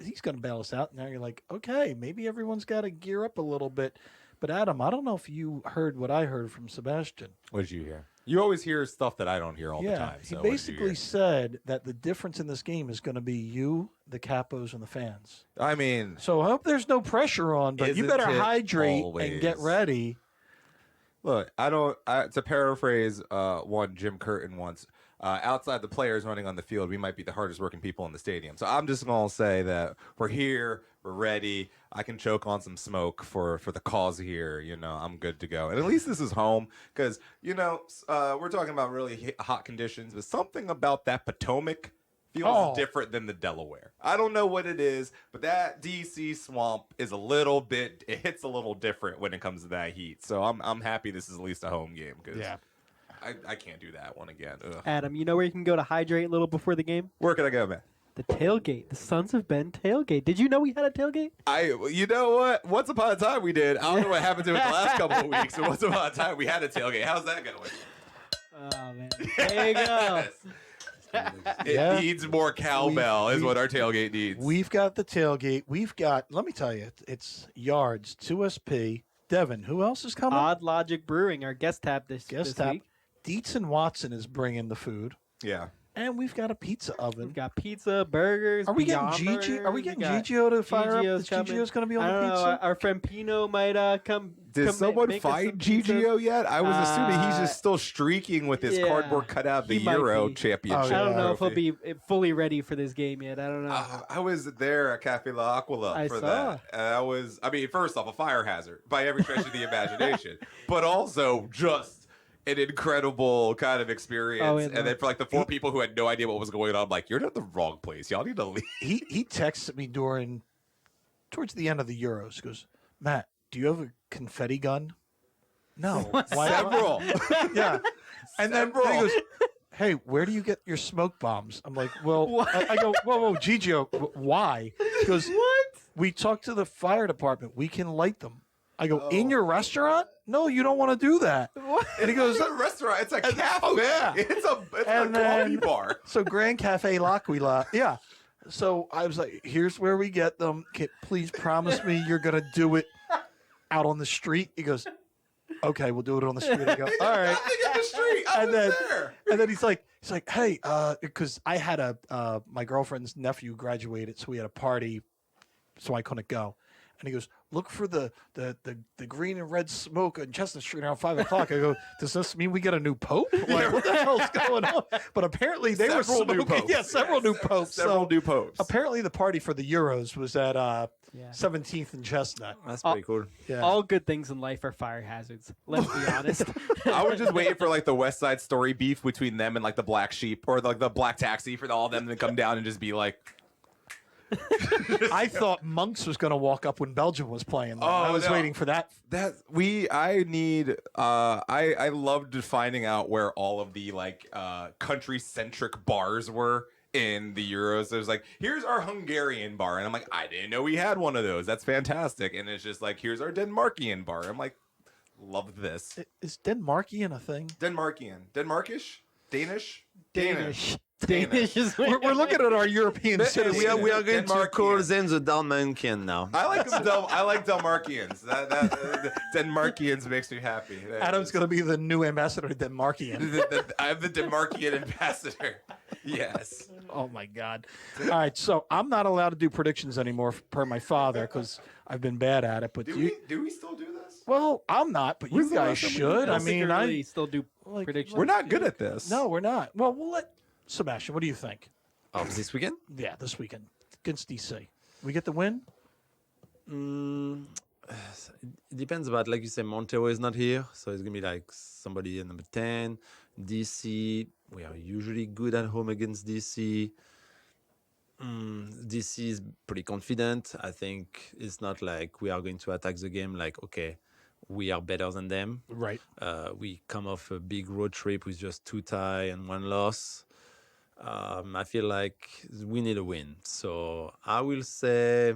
He's going to bail us out. Now you're like, okay, maybe everyone's got to gear up a little bit. But Adam, I don't know if you heard what I heard from Sebastian. What did you hear? You always hear stuff that I don't hear all the time. So he basically said that the difference in this game is going to be you, the capos, and the fans. I mean, so I hope there's no pressure on, but you better hydrate and get ready. Look, to paraphrase one Jim Curtin once, outside the players running on the field, we might be the hardest working people in the stadium. So I'm just going to say that we're here, we're ready. I can choke on some smoke for the cause here. I'm good to go. And at least this is home because, we're talking about really hot conditions, but something about that Potomac feels different than the Delaware. I don't know what it is, but that DC swamp is it hits a little different when it comes to that heat. So I'm happy this is at least a home game because I can't do that one again. Ugh. Adam, you know where you can go to hydrate a little before the game? Where can I go, man? The tailgate, the Sons of Ben tailgate. Did you know we had a tailgate? You know what? Once upon a time we did. I don't know what happened to it the last couple of weeks, but once upon a time we had a tailgate. How's that going? Oh, man. There you go. It needs more cowbell is what our tailgate needs. We've got the tailgate. We've got, let me tell you, it's Yards, 2SP, Devin. Who else is coming? Odd Logic Brewing, our guest tap this week. Dietz and Watson is bringing the food. Yeah. And we've got a pizza oven. We've got pizza, burgers. Are we getting Gigi? Are we getting Gigio to fire up? Gigio's going to be on the pizza. Our friend Pino might come. Did someone find Gigio yet? I was assuming he's just still streaking with his cardboard cutout of the Euro championship. I don't know if he'll be fully ready for this game yet. I don't know. I was there at Cafe La Aquila for that. And first off, a fire hazard by every stretch of the imagination, but also just an incredible kind of experience. And then for like the four people who had no idea what was going on, I'm like, you're at the wrong place. Y'all need to leave. He texted me towards the end of the Euros. He goes, Matt, do you have a confetti gun? No. Several. Yeah. And then he goes, hey, where do you get your smoke bombs? I'm like, well, I go, whoa, Gigio, why? He goes, what? We talked to the fire department. We can light them. I go, in your restaurant? No, you don't want to do that. What? And he goes, it's not a restaurant. It's a cafe. Oh, yeah. It's a coffee bar. So Grand Cafe L'Aquila. Yeah. So I was like, here's where we get them. Please promise me you're going to do it out on the street. He goes, okay, we'll do it on the street. I go, all right. Nothing in the street. I was there. And then he's like, hey, because I had my girlfriend's nephew graduated, so we had a party, so I couldn't go. And he goes, look for the green and red smoke on Chestnut Street around 5 o'clock. I go, does this mean we get a new pope? Like, what the hell's going on? But apparently they were smoking. Yeah, several new popes. Several new popes. Apparently the party for the Euros was at Yeah. 17th and Chestnut. That's pretty cool. Yeah. All good things in life are fire hazards. Let's be honest. I would just wait for like the West Side Story beef between them and like the Black Sheep or like the Black Taxi for all of them to come down and just be like, I thought Monks was going to walk up when Belgium was playing. Though. I was no. waiting for that. I loved finding out where all of the like country centric bars were in the Euros. There's like, here's our Hungarian bar, and I'm like, I didn't know we had one of those. That's fantastic. And it's just like, here's our Denmarkian bar. I'm like, love this. Is Denmarkian a thing? Denmarkish, Danish. Danish is We're looking at our European citizens. We are going to Denmarkian. call them the Dalmatian now. I like them. I like Delmarkians. Denmarkians makes me happy. Adam's going to be the new ambassador to Denmarkian. I'm the Denmarkian ambassador. Yes. Oh, my God. All right, so I'm not allowed to do predictions anymore per my father because I've been bad at it. But Do we still do this? well, I'm not, but you guys should. I mean, I still do like, predictions. We're not good at this. No, we're not. Well, we'll let Sebastian. What do you think? Of this weekend? Yeah, this weekend against DC. We get the win? It depends about, like you said, Montero is not here, so it's gonna be like somebody at number 10. DC, we are usually good at home against DC. DC is pretty confident. I think it's not like we are going to attack the game like, okay, we are better than them. Right. We come off a big road trip with just 2 tie and 1 loss. I feel like we need a win. So I will say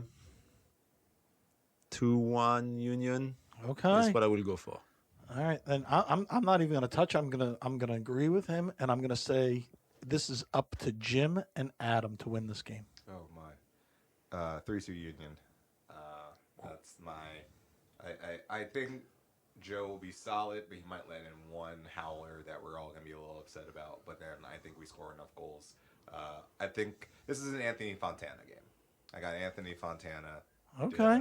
2-1 Union. Okay. That's what I will go for. All right, then I'm not even going to touch. I'm gonna agree with him, and I'm gonna say this is up to Jim and Adam to win this game. Oh my. 3-2 Union. That's my. I think Joe will be solid, but he might let in one howler that we're all gonna be a little upset about. But then I think we score enough goals. I think this is an Anthony Fontana game. I got Anthony Fontana. Okay.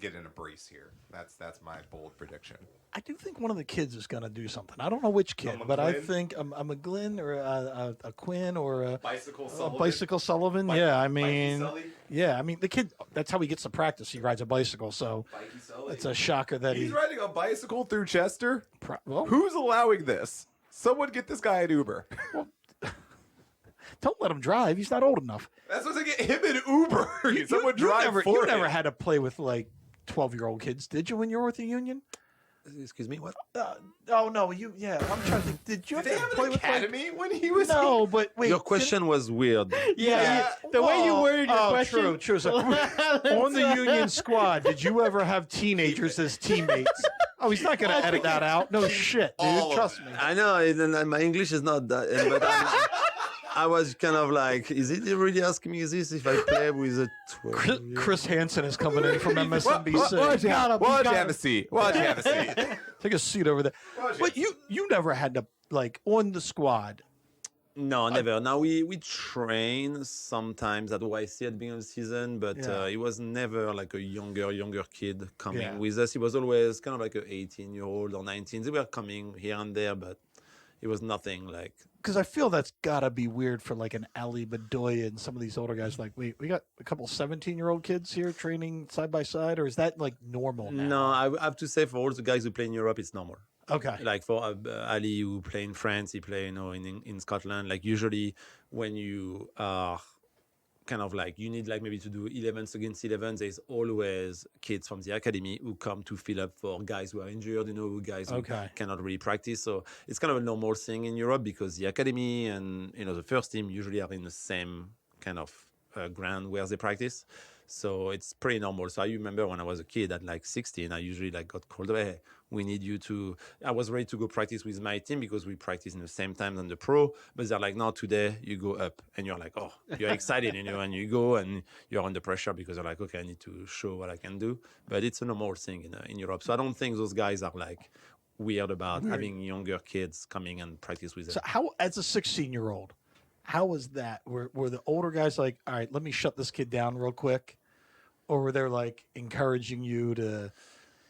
Getting a brace here. That's my bold prediction. I do think one of the kids is going to do something. I don't know which kid, but I think a McGlynn or a Quinn or a Bicycle Sullivan. Yeah, I mean, the kid. That's how he gets to practice. He rides a bicycle, so it's a shocker that he's riding a bicycle through Chester. Well, who's allowing this? Someone get this guy an Uber. Don't let him drive. He's not old enough. That's what they get him an Uber. Someone drive for You him. never had to play with like 12-year-old kids, did you? When you were with the Union? Excuse me, what? Oh no, you. Yeah, I'm trying to think. Did you Did they have play an with academy when he was? No, but wait. Your question was weird. The way you worded your question. True. So, on the Union squad, did you ever have teenagers as teammates? Oh, he's not going to edit that out. No shit, dude. Trust me. I know, my English is not that, but I was kind of like, is it really asking me this if I play with a 12? Chris Hansen is coming in from MSNBC. Why'd you have a seat? Why'd you have a seat? Take a seat over there. But you never had to, like, on the squad. No, never. Now we train sometimes at YC at the beginning of the season, but it was never like a younger kid coming with us. It was always kind of like an 18-year-old or 19. They were coming here and there, but it was nothing like. Because I feel that's got to be weird for like an Ali Bedoya and some of these older guys. Like, wait, we got a couple 17-year-old kids here training side by side, or is that like normal now? No, I have to say for all the guys who play in Europe, it's normal. Okay. Like for Ali who play in France, he play in Scotland. Like usually when you are kind of like you need like maybe to do 11s against 11s, there's always kids from the academy who come to fill up for guys who are injured, guys who cannot really practice. So it's kind of a normal thing in Europe because the academy and the first team usually are in the same kind of ground where they practice. So it's pretty normal. So I remember when I was a kid at like 16, I usually like got called away. Hey, we need you to. I was ready to go practice with my team because we practice in the same time than the pro. But they're like, no, today you go up, and you're like, oh, you're excited, and you go and you're under pressure because you're like, okay, I need to show what I can do. But it's a normal thing in Europe. So I don't think those guys are like weird about having younger kids coming and practice with them. So how, as a 16-year-old, how was that? Were the older guys like, all right, let me shut this kid down real quick? Or were they like encouraging you to,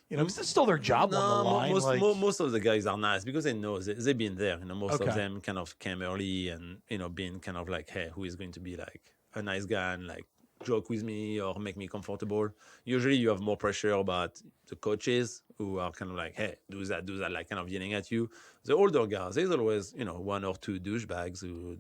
because it's still their job on the line? Most of the guys are nice because they know they've been there. Most of them kind of came early and, being kind of like, hey, who is going to be like a nice guy and like joke with me or make me comfortable. Usually you have more pressure about the coaches who are kind of like, hey, do that, like kind of yelling at you. The older guys, there's always, one or two douchebags who,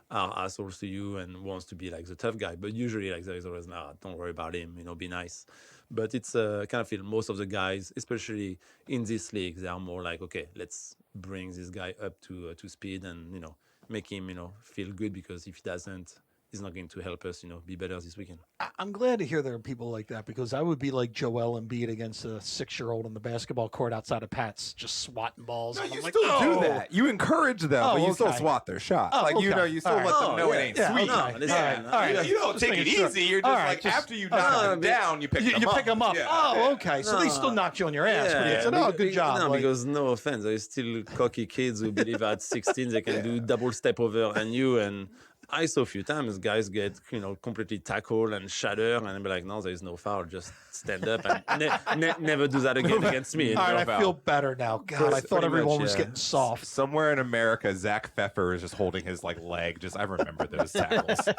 are assholes to you and wants to be like the tough guy. But usually like there is always, nah, don't worry about him, be nice. But it's kind of feel most of the guys, especially in this league, they are more like, okay, let's bring this guy up to speed and, make him, feel good, because if he doesn't, he's not going to help us, be better this weekend. I'm glad to hear there are people like that, because I would be like Joel Embiid against a 6-year-old on the basketball court outside of Pat's, just swatting balls. No, and you I'm like, still do "Oh." that. You encourage them, but you still okay. swat their shot. Oh, like okay. you still All let right. them know it ain't sweet. No, listen, All right. You don't Just take it making sure. easy. You're just All right, like just- after you knock them down, you pick them You up. pick them up. Yeah. Oh, okay. So they still knocked you on your ass, but you said, "Oh, good job." No, Like, because no offense, there's still cocky kids who believe at 16 they can do double step over and you. And I saw a few times guys get completely tackled and shatter, and be like, no, there is no foul. Just stand up and never do that again against me. all right, no I feel foul. better now. God, I thought pretty everyone much, was yeah. getting soft. Somewhere in America, Zach Pfeffer is just holding his leg. I remember those tackles.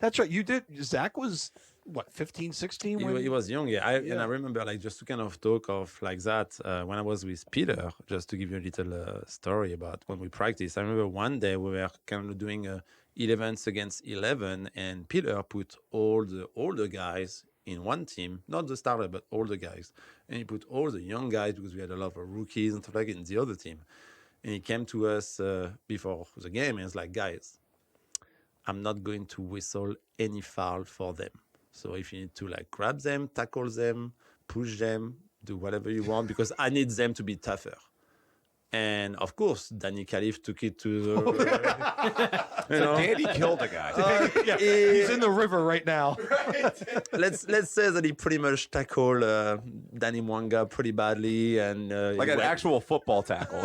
That's right. You did. Zach was what, 15, 16? He was young, yeah. And I remember, like, just to kind of talk of like that, when I was with Peter, just to give you a little story about when we practiced. I remember one day we were kind of doing 11s against 11, and Peter put all the older guys in one team, not the starter, but older guys. And he put all the young guys, because we had a lot of rookies and stuff like that, in the other team. And he came to us before the game and was like, guys, I'm not going to whistle any foul for them. So if you need to like grab them, tackle them, push them, do whatever you want, because I need them to be tougher. And of course, Danny Calif took it to the, Danny killed a guy. He's in the river right now. let's say that he pretty much tackled Danny Mwanga pretty badly, and Like an actual football tackle.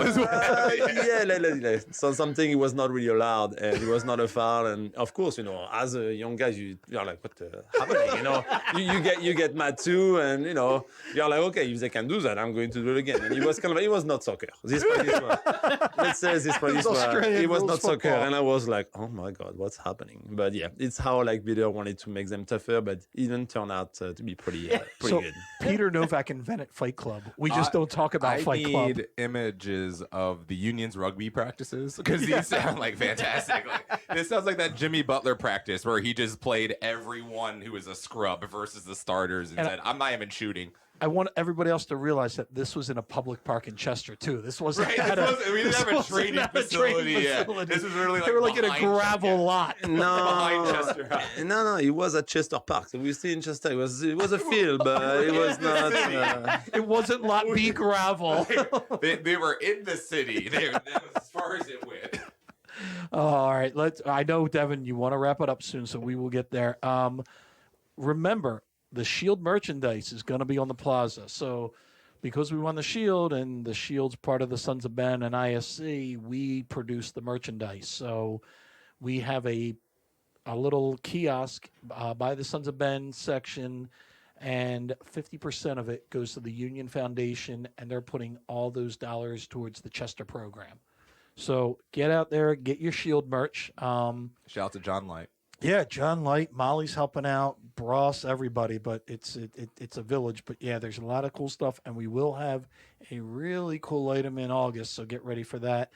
So something he was not really allowed, and it was not a foul. And of course, as a young guy, you're like, what the happening? You get mad too, and you're like, okay, if they can do that, I'm going to do it again. And it was not soccer. Let's say this one. It was not soccer, and I was like, oh my god, what's happening? But yeah, it's how like Peter wanted to make them tougher, but it didn't turn out to be pretty good. Peter Novak invented Fight Club. We just don't talk about Fight Club. I need images of the Union's rugby practices, because these sound like fantastic. This sounds like that Jimmy Butler practice where he just played everyone who was a scrub versus the starters and said, I'm not even shooting. I want everybody else to realize that this was in a public park in Chester too. This wasn't. We didn't have a training facility. Yeah. This is really like they were like in a gravel lot. behind Chester High. No, it was at Chester Park. So we stay in Chester. It was a field, but it was not. It wasn't lot B gravel. They were in the city. That was as far as it went. All right, I know, Devin, you want to wrap it up soon, so we will get there. Remember, the Shield merchandise is going to be on the plaza. So because we won the Shield and the Shield's part of the Sons of Ben and ISC, we produce the merchandise. So we have a little kiosk by the Sons of Ben section, and 50% of it goes to the Union Foundation, and they're putting all those dollars towards the Chester program. So get out there, get your Shield merch. Shout out to John Light. Yeah, John Light, Molly's helping out, Bross, everybody, but it's a village. But yeah, there's a lot of cool stuff, and we will have a really cool item in August, so get ready for that.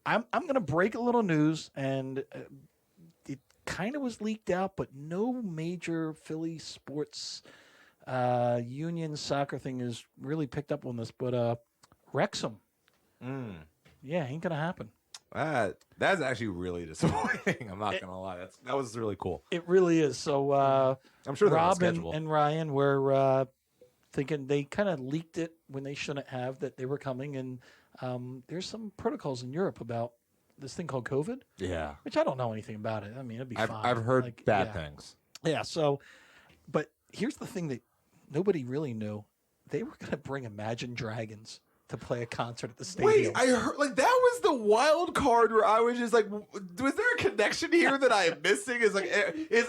I'm going to break a little news, and it kind of was leaked out, but no major Philly sports union soccer thing has really picked up on this. But Wrexham, yeah, ain't going to happen. That's actually really disappointing. I'm not gonna lie. That was really cool. It really is. So I'm sure Rob they're and Ryan were thinking they kind of leaked it when they shouldn't have, that they were coming. And there's some protocols in Europe about this thing called COVID. Yeah, which I don't know anything about it. I mean, it'd be fine. I've heard bad things. Yeah. So, but here's the thing that nobody really knew: they were going to bring Imagine Dragons to play a concert at the stadium. Wait, I heard that was the wild card where I was just like, was there a connection here that I am missing? Is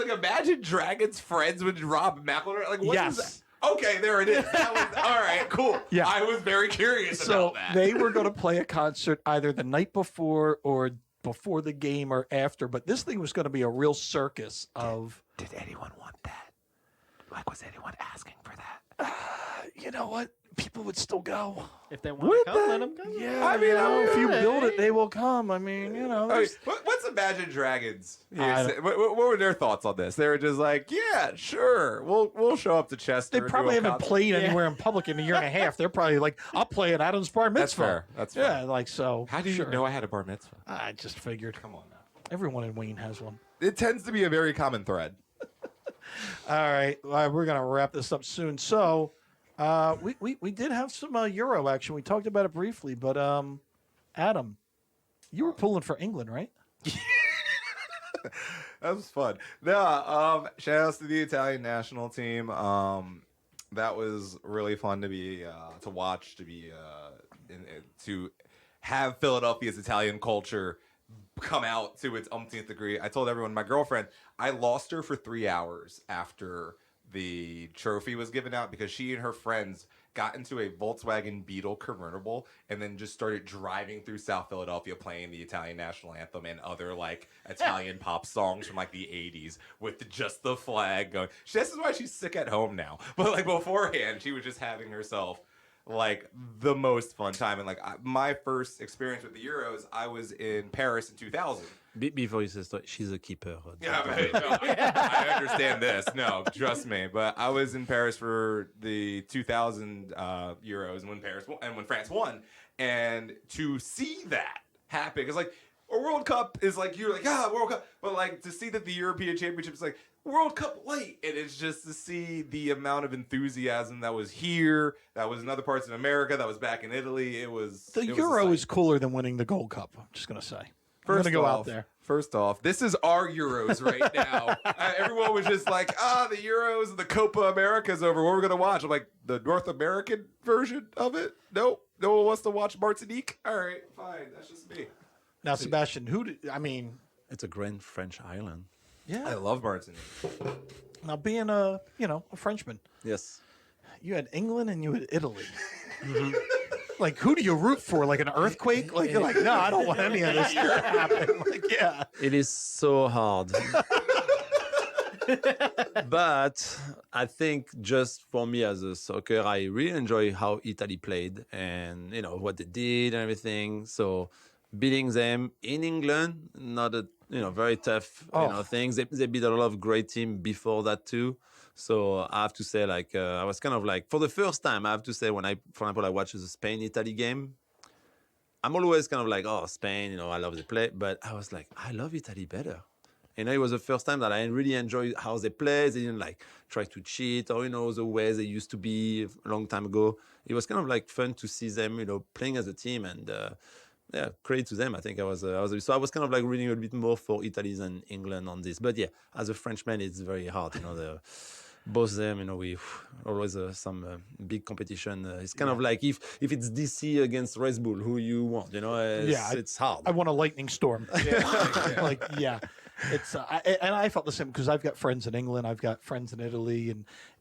Imagine Dragons friends with Rob McElroy? Like, what is that? Okay, there it is. That was, all right, cool. Yeah, I was very curious about that. They were going to play a concert either the night before or before the game or after, but this thing was going to be a real circus of. Did anyone want that? Like, was anyone asking for that? You know what? People would still go. If they want to come, let them come. Yeah, I mean, if you build it, they will come. I mean, What's Imagine Dragons? I What were their thoughts on this? They were just like, yeah, sure, we'll show up to Chester. they probably haven't played anywhere in public in a year and a half. They're probably like, I'll play at Adam's bar mitzvah. That's fair. That's fair. Yeah, like so. How do you know I had a bar mitzvah? I just figured. Come on now. Everyone in Wayne has one. It tends to be a very common thread. All right, we're gonna wrap this up soon. So, we did have some Euro action. We talked about it briefly, but Adam, you were pulling for England, right? That was fun. No, shout outs to the Italian national team. That was really fun to be to watch, to have Philadelphia's Italian culture come out to its umpteenth degree. I told everyone, my girlfriend, I lost her for 3 hours after the trophy was given out because she and her friends got into a Volkswagen Beetle convertible and then just started driving through South Philadelphia playing the Italian national anthem and other like Italian pop songs from like the 80s with just the flag going. This is why she's sick at home now. But like beforehand, she was just having herself like the most fun time. And like my first experience with the Euros, I was in Paris in 2000. Before you say she's a keeper. Yeah, but, no, I understand this. No, trust me. But I was in Paris for the 2000 Euros and when France won, and to see that happen, because like a World Cup is like you're like World Cup, but like to see that the European Championship is like World Cup light, and it's just to see the amount of enthusiasm that was here, that was in other parts of America, that was back in Italy. It was the Euro is cooler than winning the Gold Cup. I'm just gonna say. I'm gonna go out there. First off, this is our Euros right now. Everyone was just like, the Euros and the Copa America's over. What we're gonna watch? I'm like, the North American version of it? Nope. No one wants to watch Martinique. All right, fine. That's just me. Now, Sebastian, it's a grand French island. Yeah, I love Martinique. Now, being a Frenchman, Yes. you had England and you had Italy. Like, who do you root for? Like an earthquake? Like, you're like, no, I don't want any of this to happen. Like, yeah. It is so hard. But I think just for me as a soccer, I really enjoy how Italy played and, what they did and everything. So beating them in England, not a, very tough, things. They beat a lot of great teams before that too. So I have to say, like, I was kind of like, for the first time, I have to say, when for example, I watched the Spain-Italy game, I'm always kind of like, Spain, I love the play. But I was like, I love Italy better. It was the first time that I really enjoyed how they play. They didn't like try to cheat or, the ways they used to be a long time ago. It was kind of like fun to see them, playing as a team and, credit to them. I think I was so I was kind of like reading a bit more for Italy than England on this. But yeah, as a Frenchman, it's very hard. Both of them, we always some big competition. It's kind of like if it's DC against Red Bull, who you want, it's hard. I want a lightning storm. It's and I felt the same because I've got friends in England, I've got friends in Italy,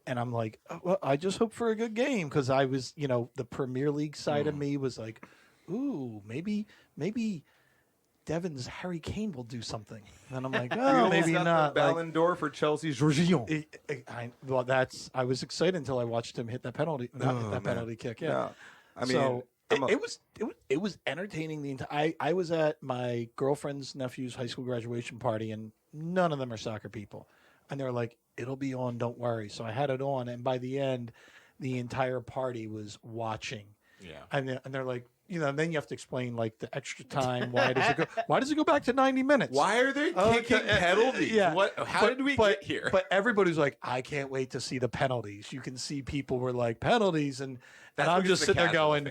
and I'm like, well, I just hope for a good game because I was, the Premier League side of me was like, ooh, maybe Devon's Harry Kane will do something. And I'm like, oh, maybe not. Ballon d'Or for Chelsea's Jorginho. I was excited until I watched him hit that penalty. Penalty kick. Yeah. I mean, it was entertaining. I was at my girlfriend's nephew's high school graduation party, and none of them are soccer people. And they were like, "It'll be on, don't worry." So I had it on, and by the end, the entire party was watching. Yeah. And they're like, then you have to explain like the extra time. Why does it go back to 90 minutes? Why are they kicking penalties? Yeah. How did we get here? But everybody's like, I can't wait to see the penalties. You can see people were like penalties, and I'm just sitting there going,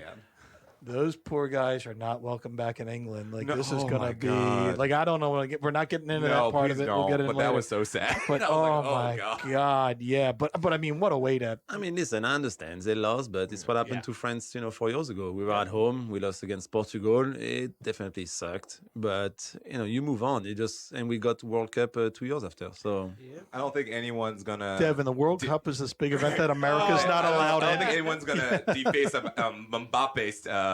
those poor guys are not welcome back in England. Like this is gonna be like I don't know. We're not getting into that part of it. Don't. We'll get it. But later. That was so sad. But my God, yeah. But I mean, what a way to. I mean, listen, I understand they lost, but it's what happened to France. 4 years ago, we were at home. We lost against Portugal. It definitely sucked, but you move on. And we got World Cup 2 years after. So I don't think anyone's gonna. Devin, the World Cup is this big event that America's not allowed. I don't think anyone's gonna deface Mbappe's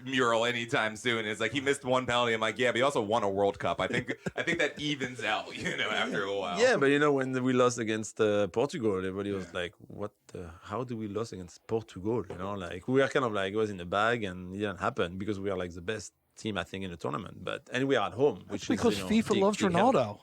mural anytime soon. It's like he missed one penalty. I'm like, yeah, but he also won a World Cup. I think that evens out, after a while. Yeah, but when we lost against Portugal, everybody was like, "What? How do we lose against Portugal?" Like we were kind of like it was in the bag, and it didn't happen because we are like the best team I think in the tournament. And we are at home, which because is FIFA loves Ronaldo.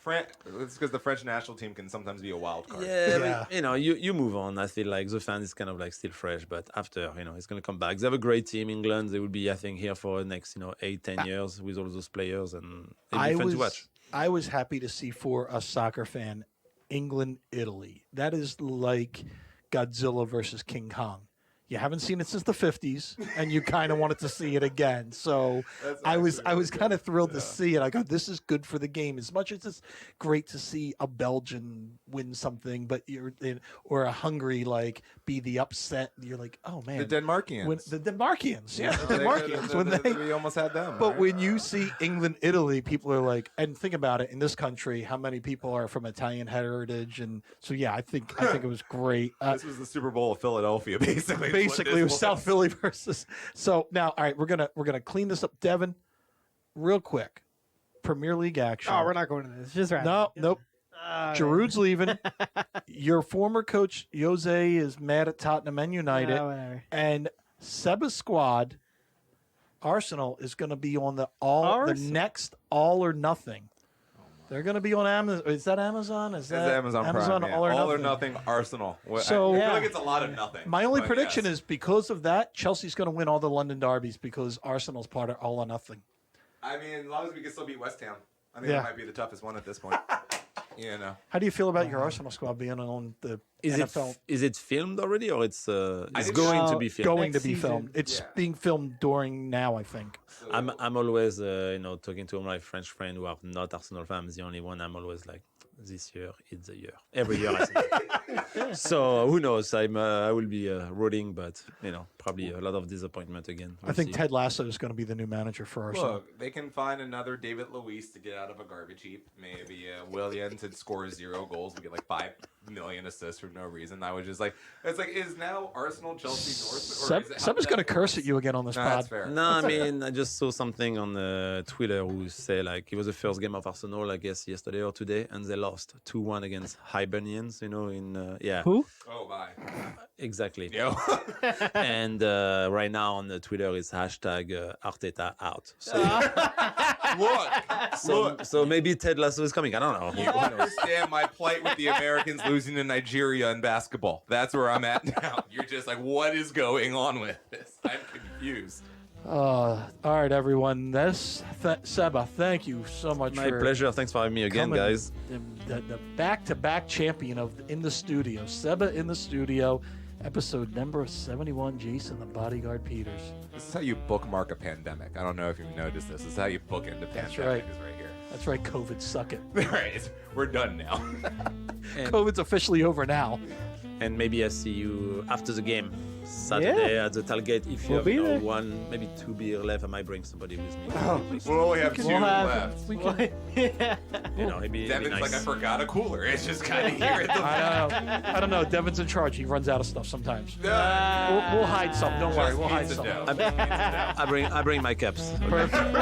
It's because the French national team can sometimes be a wild card. Yeah, but, you move on. I feel like the fan is kind of like still fresh, but after, it's going to come back. They have a great team, England. They will be, I think, here for the next, 8-10 years with all those players, and it'll be fun to watch. I was happy to see, for a soccer fan, England, Italy. That is like Godzilla versus King Kong. You haven't seen it since the 50s, and you kind of wanted to see it again. So I was kind of thrilled to see it. I go, this is good for the game. As much as it's great to see a Belgian win something, or a Hungary be the upset. You're like, oh man, the Denmarkians. The Denmarkians, the Denmarkians. We almost had them. But when you see England, Italy, people are like, and think about it, in this country, how many people are from Italian heritage, and so I think it was great. This was the Super Bowl of Philadelphia, basically. Basically, it was South Philly versus. So now, all right, we're gonna clean this up, Devin, real quick. Premier League action. Oh, we're not going to this. Just right. Nope. Giroud's leaving. Your former coach Jose is mad at Tottenham and United, and Seba's squad, Arsenal, is going to be on the next All or Nothing. They're going to be on Amazon. Is that Amazon? It's Amazon Prime, yeah. All or nothing Arsenal. So, I feel like it's a lot of nothing. My only prediction is because of that, Chelsea's going to win all the London derbies because Arsenal's part of All or Nothing. I mean, as long as we can still beat West Ham. I think that might be the toughest one at this point. How do you feel about your Arsenal squad being on the NFL? Is it filmed already, or it's going to be filmed? Going to be filmed. It's being filmed during now, I think. So, I'm always talking to all my French friends who are not Arsenal fans. The only one I'm always like, this year it's the year. Every year I say. So who knows? I will be rooting, but probably a lot of disappointment again. I think Ted Lasso is going to be the new manager for Arsenal. Look, they can find another David Luiz to get out of a garbage heap. Maybe Willian to score 0 goals and get 5 million assists for no reason. I was just like, it's like, is now Arsenal Chelsea Dortmund? Seb's going to curse at you again on this pod. That's fair. No, I mean, I just saw something on Twitter who say it was the first game of Arsenal, I guess, yesterday or today, and they lost 2-1 against Hibernians, Who? Oh, bye. Exactly. Yo. And right now on the Twitter is #Arteta out. So, so maybe Ted Lasso is coming. I don't know. You understand my plight with the Americans losing to Nigeria in basketball. That's where I'm at now. You're just like, what is going on with this? I'm confused. All right, everyone. Seba, thank you so much. My pleasure. Thanks for having me again, guys. The back-to-back champion of In the Studio. Seba in the Studio. Episode number 71, Jason the Bodyguard Peters. This is how you bookmark a pandemic. I don't know if you've noticed this. This is how you book into pandemic. That's right. Is right here. That's right, COVID, suck it. Right. We're done now. COVID's officially over now. And maybe I see you after the game Saturday at the tailgate. If you have one, maybe 2 beer left, I might bring somebody with me. We'll only have 2 left. Maybe Devin's nice. like, I forgot a cooler. It's just kind of here at the I don't know. Devin's in charge. He runs out of stuff sometimes. We'll hide some. Don't worry. We'll hide some. I bring my cups. Perfect.